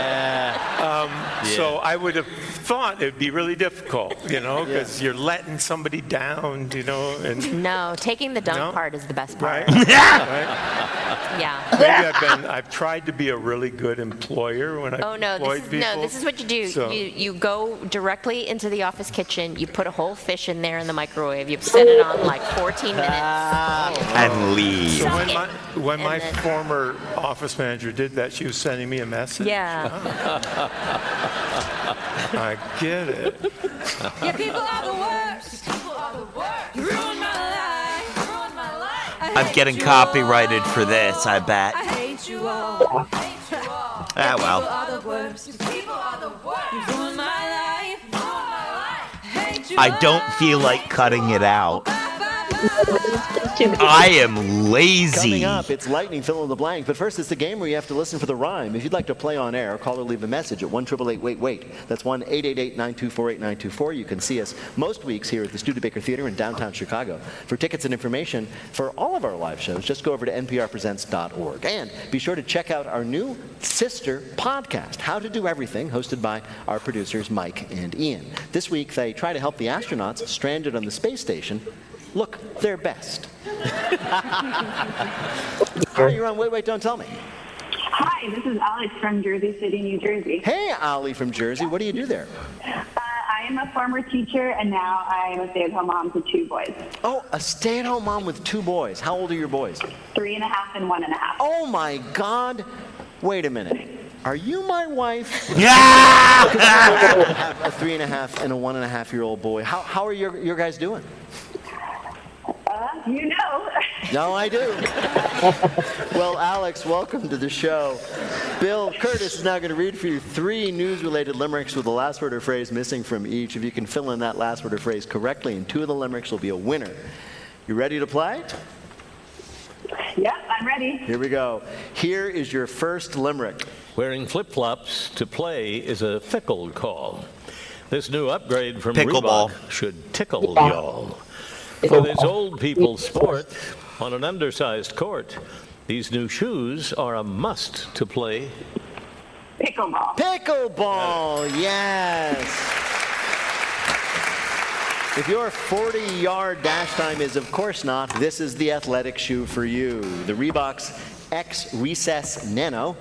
So I would have thought it'd be really difficult, because you're letting somebody down, and No, taking the dunk part is the best part. right? Yeah. Maybe I've tried to be a really good employer when I employed people. This is what you do. So- You go directly into the office kitchen, you put a whole fish in there in the microwave, you set it on like 14 minutes. And leave. So when my former office manager did that, she was sending me a message. Yeah. I get it. Yeah, people are the worst. People are the worst. You ruined my life. You ruined my life. I'm getting copyrighted for this, I bet. I hate you all. I hate you all. Ah, well. People are the worst. People are the worst. You ruined my life. You ruined my life. I hate you I don't feel like cutting it out. It's too I am lazy. Coming up, it's lightning fill in the blank. But first, it's the game where you have to listen for the rhyme. If you'd like to play on air, call or leave a message at 1-888-WAIT-WAIT. That's 1-888-924-8924. You can see us most weeks here at the Studebaker Theater in downtown Chicago. For tickets and information for all of our live shows, just go over to nprpresents.org. And be sure to check out our new sister podcast, How to Do Everything, hosted by our producers Mike and Ian. This week, they try to help the astronauts stranded on the space station look their best. Hi, you're on Wait, Don't Tell Me. Hi, this is Alex from Jersey City, New Jersey. Hey, Ali from Jersey. What do you do there? I am a former teacher, and now I am a stay-at-home mom to 2 boys. Oh, a stay-at-home mom with 2 boys. How old are your boys? 3.5 and 1.5. Oh, my God. Wait a minute. Are you my wife? Yeah! I have a 3.5 and a 1.5-year-old boy. How are your guys doing? You know. No, I do. Well, Alex, welcome to the show. Bill Curtis is now going to read for you 3 news-related limericks with the last word or phrase missing from each. If you can fill in that last word or phrase correctly in 2 of the limericks, you'll be a winner. You ready to play? Yep, I'm ready. Here we go. Here is your first limerick. Wearing flip-flops to play is a fickle call. This new upgrade from Pickleball. Reebok should tickle y'all. For this old people's sport on an undersized court, these new shoes are a must to play. Pickleball. Pickleball, yes. If your 40-yard dash time is of course not, this is the athletic shoe for you. The Reebok's X Recess Nano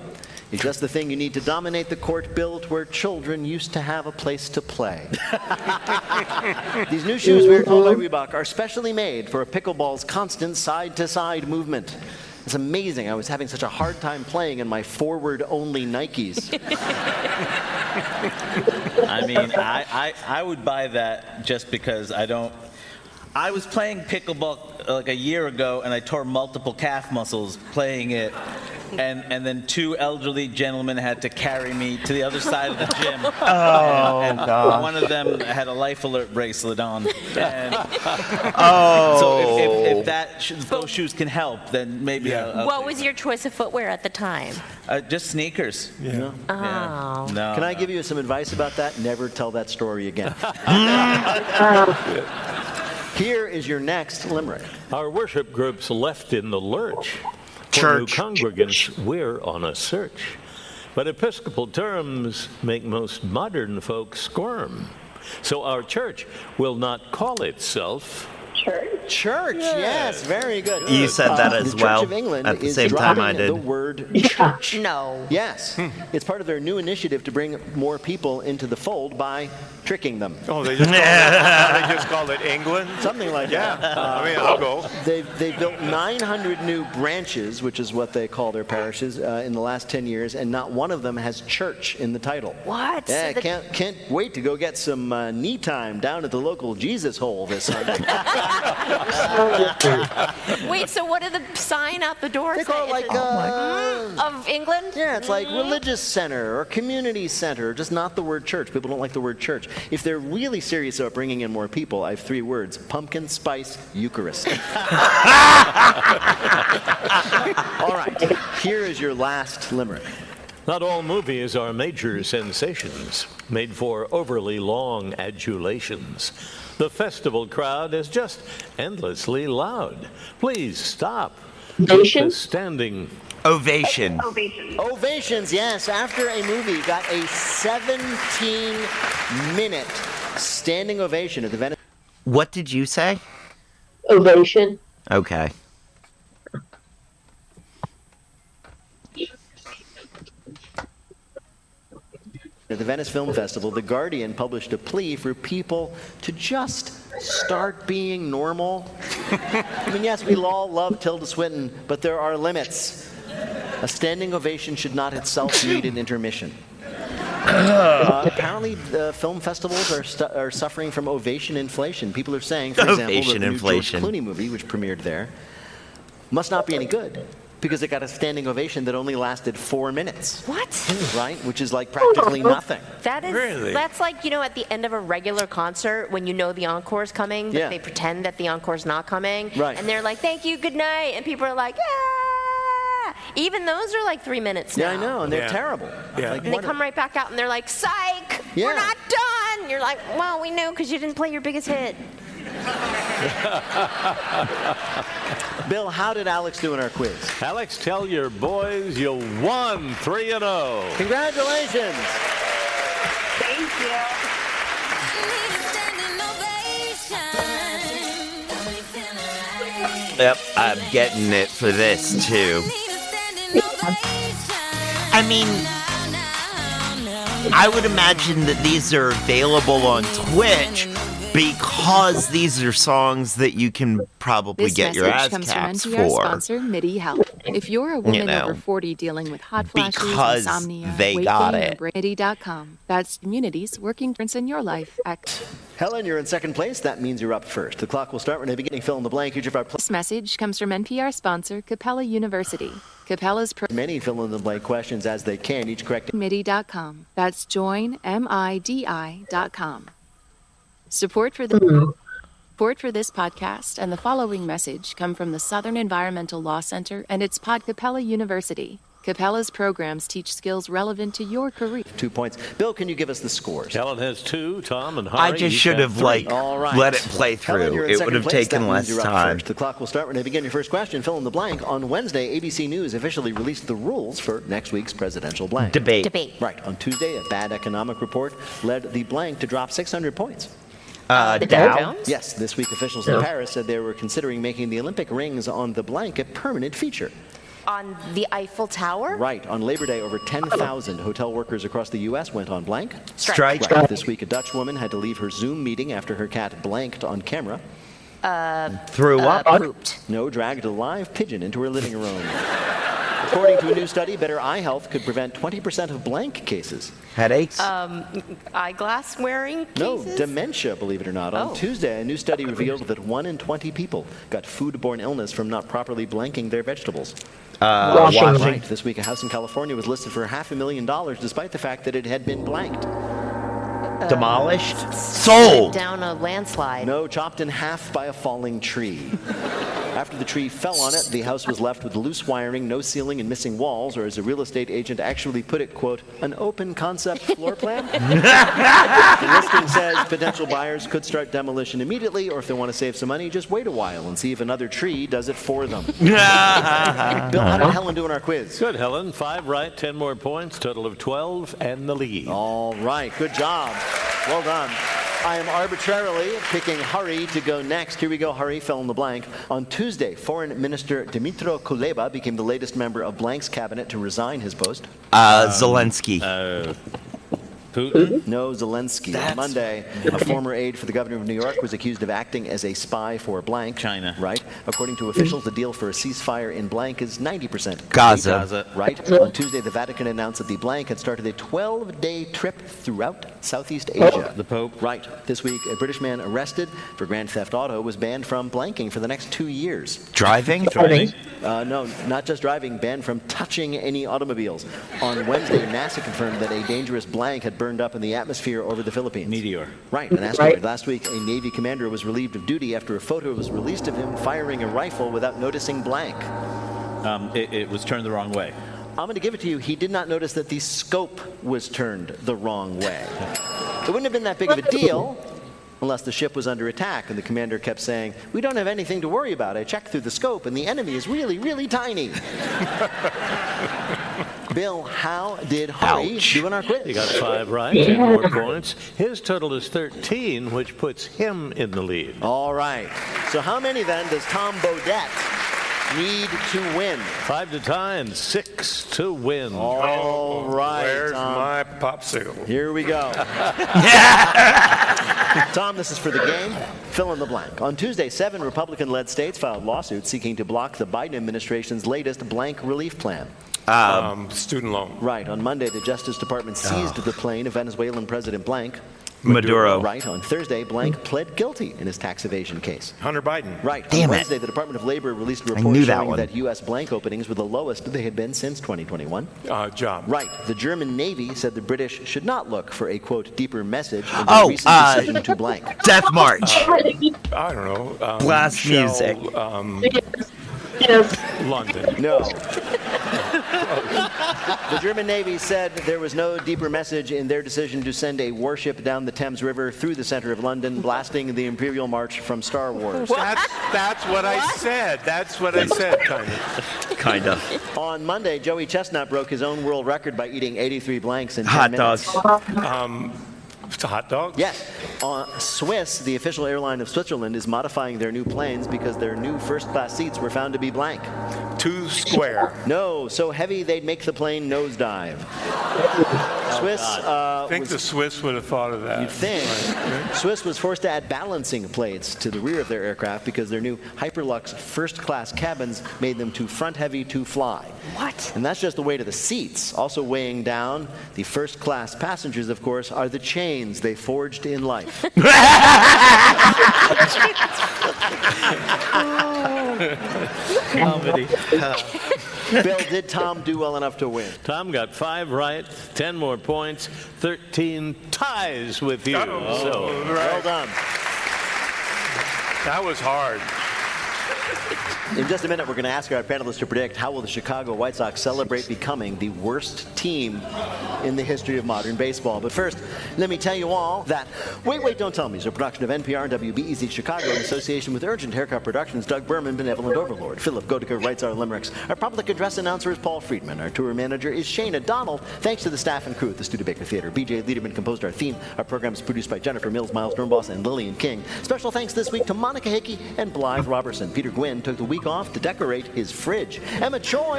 is just the thing you need to dominate the court built where children used to have a place to play. These new shoes, we are told by Reebok, are specially made for a pickleball's constant side-to-side movement. It's amazing. I was having such a hard time playing in my forward-only Nikes. I mean, I would buy that just because I was playing pickleball like a year ago, and I tore multiple calf muscles playing it. And then 2 elderly gentlemen had to carry me to the other side of the gym. And one of them had a life alert bracelet on. And so if those shoes can help, then maybe I'll What was your choice of footwear at the time? just sneakers. Yeah. Oh. No. Can I give you some advice about that? Never tell that story again. Here is your next limerick. Our worship groups left in the lurch. For new Church. congregants, we're on a search. but Episcopal terms make most modern folks squirm. So our church will not call itself Church, yes, very good. You said that as the Church well of England at the is same time dropping I did. the word church. No. Yes, it's part of their new initiative to bring more people into the fold by tricking them. Oh, they just called it England? Something like that. I mean, I'll go. They've built 900 new branches, which is what they call their parishes, in the last 10 years, and not one of them has church in the title. What? Yeah, So can't wait to go get some knee time down at the local Jesus hole this Sunday. Wait, so what did the sign out the door They say? call it like of England? Yeah, it's like religious center or community center, just not the word church. People don't like the word church. If they're really serious about bringing in more people, I have 3 words: pumpkin spice Eucharist. All right, here is your last limerick. Not all movies are major sensations, made for overly long adulations. The festival crowd is just endlessly loud. Please stop. Ovation? The standing Ovation. Ovations, yes. After a movie got a 17-minute standing ovation at the Venice. What did you say? Ovation. Okay. At the Venice Film Festival, The Guardian published a plea for people to just start being normal. I mean, yes, we all love Tilda Swinton, but there are limits. A standing ovation should not itself need an intermission. Apparently, film festivals are suffering from ovation inflation. People are saying, for example, Ovation the new inflation. George Clooney movie, which premiered there, must not be any good because it got a standing ovation that only lasted 4 minutes. What? Right? Which is like practically nothing. That is, that's like, at the end of a regular concert when you know the encore's coming, but Yeah. they pretend that the encore's not coming. Right. And they're like, thank you, good night. And people are like, yeah. Even those are like 3 minutes now. Yeah, I know, and they're terrible. Yeah. Like, And they what a- come right back out and they're like, psych, Yeah. we're not done. You're like, well, we know because you didn't play your biggest hit. Bill, how did Alex do in our quiz? Alex, tell your boys you won 3-0. Congratulations. Thank you. Yep, I'm getting it for this too. I mean, I would imagine that these are available on Twitch because these are songs that you can probably This get your message ass comes from caps NPR for. sponsor MIDI Health. If you're a woman know, over 40 dealing with hot flashes, because insomnia, they weight got gain, it. or MIDI.com. That's communities working difference in your life. Helen, you're in second place. That means you're up first. The clock will start when they begin fill in the blank. Each of our This message comes from NPR sponsor Capella University. Capella's many fill in the blank questions as they can. Each correct. MIDI.com. That's joinmidi.com. Support for this podcast and the following message come from the Southern Environmental Law Center and its pod Capella University. Capella's programs teach skills relevant to your career. 2 points. Bill, can you give us the scores? Helen has 2, Tom and Hari I just each should have 3. All right. let it play Helen, you're through. in It second would have place. taken That less means you're up time. first. The clock will start when they begin your first question. Fill in the blank. On Wednesday, ABC News officially released the rules for next week's presidential blank. Debate. Right. On Tuesday, a bad economic report led the blank to drop 600 points. The Dow Jones? Yes, this week officials in Paris said they were considering making the Olympic rings on the blank a permanent feature. On the Eiffel Tower? Right. On Labor Day, over 10,000 hotel workers across the U.S. went on blank. Strike. Right. This week, a Dutch woman had to leave her Zoom meeting after her cat blanked on camera. Threw up. Pooped. No, dragged a live pigeon into her living room. According to a new study, better eye health could prevent 20% of blank cases. Headaches. Eyeglass wearing No, cases? dementia, believe it or not. On Oh. Tuesday, a new study revealed that 1 in 20 people got foodborne illness from not properly blanking their vegetables. Washing. Right. This week, a house in California was listed for $500,000 despite the fact that it had been blanked. Demolished. Sold. Down a landslide. No, chopped in half by a falling tree. After the tree fell on it, the house was left with loose wiring, no ceiling, and missing walls, or as a real estate agent actually put it, quote, an open concept floor plan. The listing says potential buyers could start demolition immediately, or if they want to save some money, just wait a while and see if another tree does it for them. Bill, how did Helen do in our quiz? Good, Helen. 5 right, 10 more points, total of 12, and the lead. All right, good job. Well done. I am arbitrarily picking Hari to go next. Here we go, Hari, fill in the blank. On Tuesday, Foreign Minister Dmytro Kuleba became the latest member of Blank's cabinet to resign his post. Zelensky. Putin? No, Zelensky. On Monday, a former aide for the governor of New York was accused of acting as a spy for blank. China. Right. According to officials, the deal for a ceasefire in blank is 90% Gaza. Right. On Tuesday, the Vatican announced that the blank had started a 12-day trip throughout Southeast Asia. The Pope. Right. This week, a British man arrested for grand theft auto was banned from blanking for the next 2 years. Driving? No, not just driving, banned from touching any automobiles. On Wednesday, NASA confirmed that a dangerous blank had burned up in the atmosphere over the Philippines. Meteor. Right, an asteroid. Last week, a Navy commander was relieved of duty after a photo was released of him firing a rifle without noticing blank. It was turned the wrong way. I'm going to give it to you. He did not notice that the scope was turned the wrong way. It wouldn't have been that big of a deal unless the ship was under attack and the commander kept saying, we don't have anything to worry about. I checked through the scope and the enemy is really, really tiny. Bill, how did Hari do in our quiz? He got 5 right, 10 more points. His total is 13, which puts him in the lead. All right. So how many then does Tom Bodette need to win? 5 to tie and 6 to win. All right, Where's Tom. my popsicle? Here we go. Tom, this is for the game. Fill in the blank. On Tuesday, 7 Republican-led states filed lawsuits seeking to block the Biden administration's latest blank relief plan. Student loan. Right. On Monday, the Justice Department seized the plane of Venezuelan President blank. Maduro. Right. On Thursday, blank pled guilty in his tax evasion case. Hunter Biden. Right. Damn on it. Wednesday, the Department of Labor released a I report knew that showing one. that U.S. blank openings were the lowest they had been since 2021. Job. Right. The German Navy said the British should not look for a, quote, deeper message in their Oh, recent decision to blank. Death March. I don't know. Blast Shell, music. London. No. The German Navy said there was no deeper message in their decision to send a warship down the Thames River through the center of London, blasting the Imperial March from Star Wars. That's what I said. That's what I said, kind of. Kind of. On Monday, Joey Chestnut broke his own world record by eating 83 blanks in 10 Hot minutes. dogs. It's a hot dog? Yes. Swiss, the official airline of Switzerland, is modifying their new planes because their new first-class seats were found to be blank. Too square. No, so heavy they'd make the plane nosedive. Swiss I think the Swiss would have thought of that. You'd think. Right. Swiss was forced to add balancing plates to the rear of their aircraft because their new Hyperlux first-class cabins made them too front-heavy to fly. What? And that's just the weight of the seats. Also weighing down the first-class passengers, of course, are the chains they forged in life. Comedy. Bill, did Tom do well enough to win? Tom got 5 right, 10 more points, 13 ties with you. So, Well done. That was hard. In just a minute, we're going to ask our panelists to predict how will the Chicago White Sox celebrate becoming the worst team in the history of modern baseball. But first, let me tell you all that Wait, Don't Tell Me is a production of NPR and WBEZ Chicago in association with Urgent Haircut Productions, Doug Berman, Benevolent Overlord. Philip Goedeke writes our limericks. Our public address announcer is Paul Friedman. Our tour manager is Shana Donald. Thanks to the staff and crew at the Studebaker Theater. BJ Liederman composed our theme. Our program is produced by Jennifer Mills, Miles Dornbos, and Lillian King. Special thanks this week to Monica Hickey and Blythe Robertson. Peter Gwynn took the week off to decorate his fridge. Emma Choi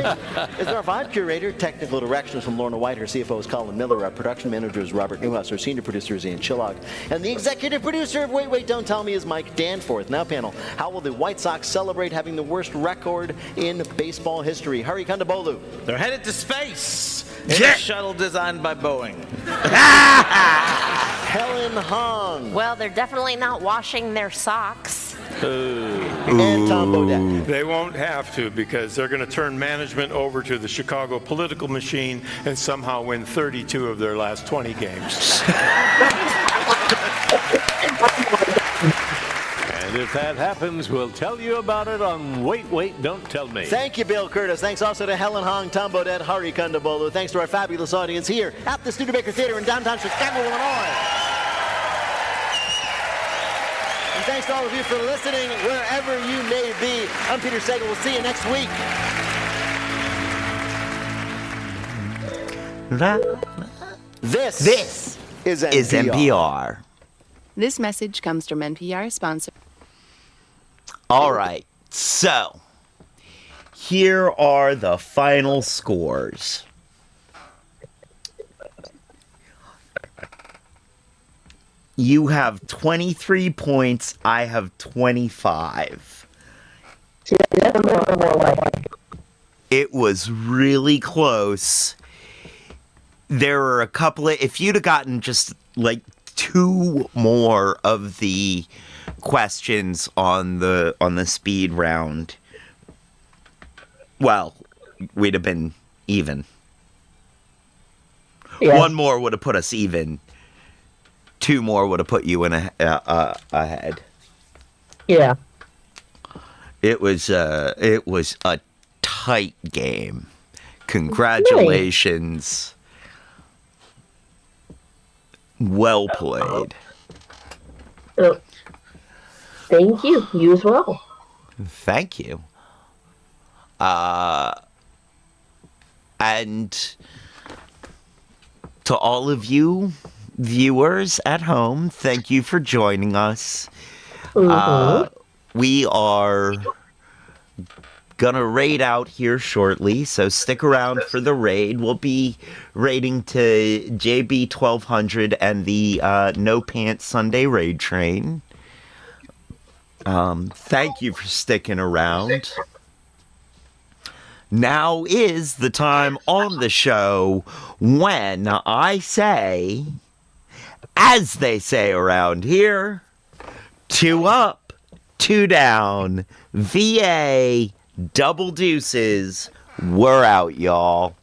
is our vibe curator. Technical directions from Lorna White. Her CFO is Colin Miller. Our production manager is Robert Newhouse. Our senior producer is Ian Chillog. And the executive producer of Wait, Don't Tell Me is Mike Danforth. Now, panel, how will the White Sox celebrate having the worst record in baseball history? Hari Kondabolu. They're headed to space in a shuttle designed by Boeing. Helen Hong. Well, they're definitely not washing their socks. And Tom Bodette. They won't have to because they're going to turn management over to the Chicago political machine and somehow win 32 of their last 20 games. And if that happens, we'll tell you about it on Wait, Wait, Don't Tell Me. Thank you, Bill Curtis. Thanks also to Helen Hong, Tom Bodette, Hari Kondabolu. Thanks to our fabulous audience here at the Studebaker Theater in downtown Chicago, Illinois. And thanks to all of you for listening wherever you may be. I'm Peter Sagal. We'll see you next week. This is NPR. This message comes from NPR sponsor. All right, so here are the final scores. You have 23 points. I have 25. It was really close. There were a couple of, if you'd have gotten just like 2 more of the questions on the speed round, well, we'd have been even. Yeah. 1 more would have put us even. 2 more would have put you in ahead. Yeah. It was a tight game. Congratulations. Well played. Thank you. You as well. Thank you. And to all of you viewers at home, thank you for joining us. We are gonna raid out here shortly, so stick around for the raid. We'll be raiding to JB 1200 and the No Pants Sunday raid train. Thank you for sticking around. Now is the time on the show when I say, as they say around here, 2 up, 2 down, VA, double deuces. We're out, y'all.